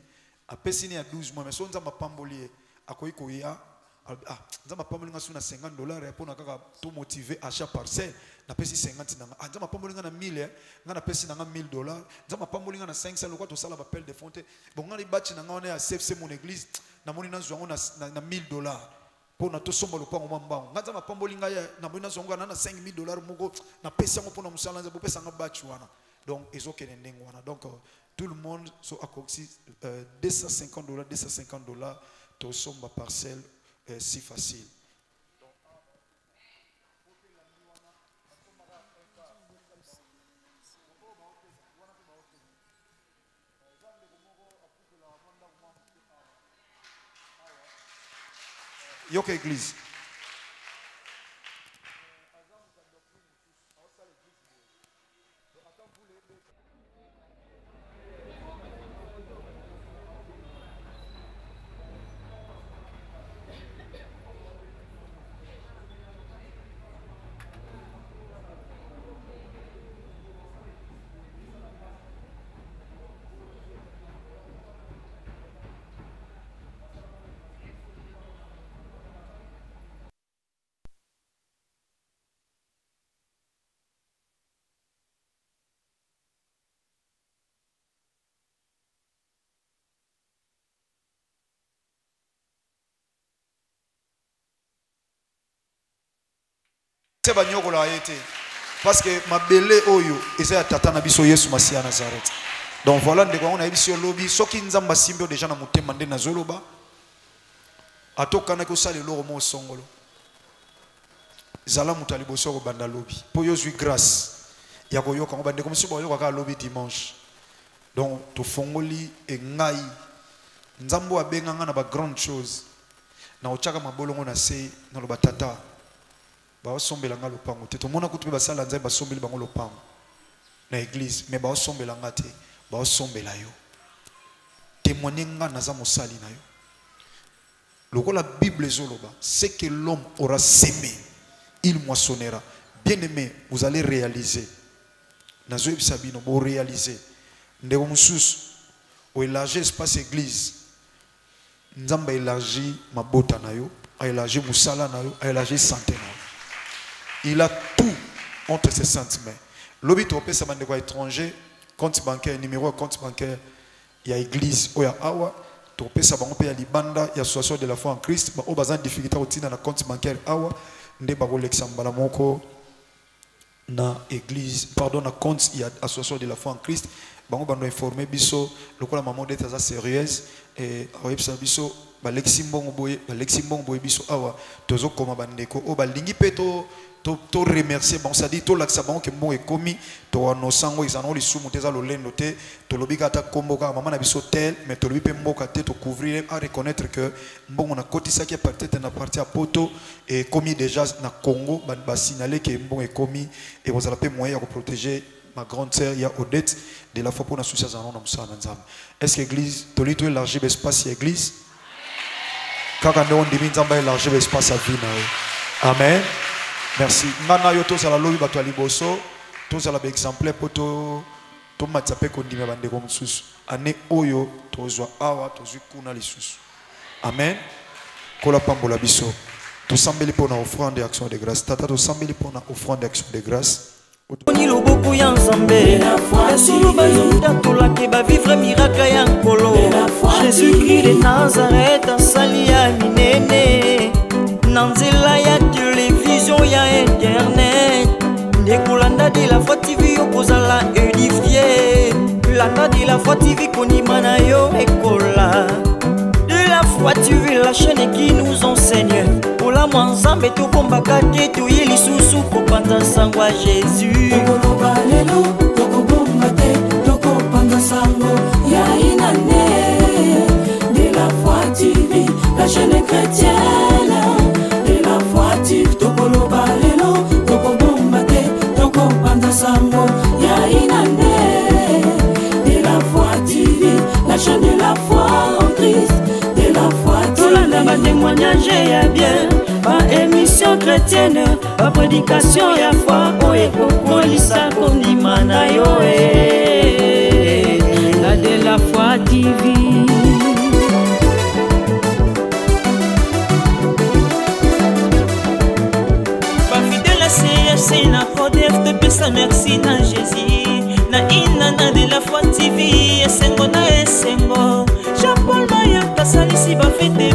apesi ni ya 12 mois mais so nzamba pambolier akoyi ko ya nzamba pambolinga suna $50 ya pona kaka to motiver achat parcelle na pesi 50 nanga nzamba pambolinga na 1000 nga na pesi nanga $1000 nzamba pambolinga na 500 lokwa to sala appel de fonte bon nga li batch nanga on est à CFC mon église na moni na zongo na $1000 pona to somba lopango mambango nga nzamba pambolinga ya na moni na zongo na $5000 moko na pesi ngo pona musala nzamba pesa nga batch wana Donc, ils ont donc tout le monde a coxé $250, $250, tout sommes ma parcelle si facile. Yoke église. C'est pas nyoko la été parce que ma belé oyo eza ya tata na biso Yesu Masia Nazareth. Donc voilà ndeko on a biso lobby soki nzamba simbo déjà na mutema nde na zoloba atokana ko sale loro mo songolo zala mutali boso ko banda lobby po yo zui grâce ya ko yoka ko bande ko msibo yo ka lobby dimanche. Donc to fongoli e ngai nzambo abenga nga na ba grande chose na ochaka mabolongo na se na lo batata ba osombela nga lopango te tomona kutu ba sala nzai ba sombeli bango lopango na église mais ba osombela nga te ba osombela yo témoigner nga naza mosali na yo lokola Bible ezoloba c'est que l'homme aura semé il moissonnera. Bien aimé, vous allez réaliser nazo bisabino bo réaliser ndeko mususu o élargir espace église nzamba élargir mabota na yo a élargir musala na yo a élargir santé na yo. Il a tout entre ses sentiments. L'objet de ça mande quoi étranger, compte bancaire, numéro de compte bancaire, il y a église, il y a awa, tu peux ça banque ya libanda, il y a association de la foi en Christ, ba o bazan difficulté au tina na compte bancaire awa, nde ba ko lexambala moko na église, pardon na compte il y a association de la foi en Christ, bango bando informer biso, lokola maman d'être ça sérieuse et oye ça biso ba leximbongo boye biso awa, tozo koma bandeko o ba lingi peto to remercier bon ça dit to laksa bon que bon est commis to no sango ils en ont les sous monter ça le lendo te to lobi kata komboka maman na biso tel mais to lobi pe mboka te to couvrir à reconnaître que bon on a cotisé qui est peut-être na partie à poto et commis déjà na Congo ba signaler que bon est commis et vous allez pas moyen pour protéger ma grande sœur il y a Odette de la foi pour l'association en Namsa Nzam. Est-ce que l'église to lito élargir l'espace église kaka ndo ndimi Nzamba élargir l'espace à vie na. Amen. Merci. Ngana yo to sala lobi bato liboso to sala ba exemplaire poto to matsape ko ndima bande ko mususu ane oyo to zwa awa to zwi kuna lisusu. Amen. Kola pambola biso to sambeli pona offrande d'action de grâce tata to sambeli pona offrande d'action de grâce. Oni loboko ya Nzambe esolo bazonda tolake ba vivre miracle ya nkolo Jésus-Christ de Nazareth asali ya minene Nanzela ya télévision ya internet Ndekolanda de la Foi TV okozala édifié Landa de la Foi TV konima na yo ekola De la Foi TV la chaîne qui nous enseigne Ola mwanzambe tokombaka te toye lisusu kopanda sango a Jésus Tokoloba lelo tokobomba te tokopanda sango ya inane De la Foi TV la chaîne chrétienne De la Foi TV tokoloba lelo tokobomba te tokopanda sango ya inane De la Foi TV la chaîne de la foi en Christ De la Foi TV tolanda ba témoignage ya bien ba émission chrétienne ba prédication ya foi oye kokolisa kondima na yo la De la Foi TV CFC na Codef te pesa merci na Jésus na inana De la Foi TV esengo na esengo Jean-Paul Mayaka salisi ba fete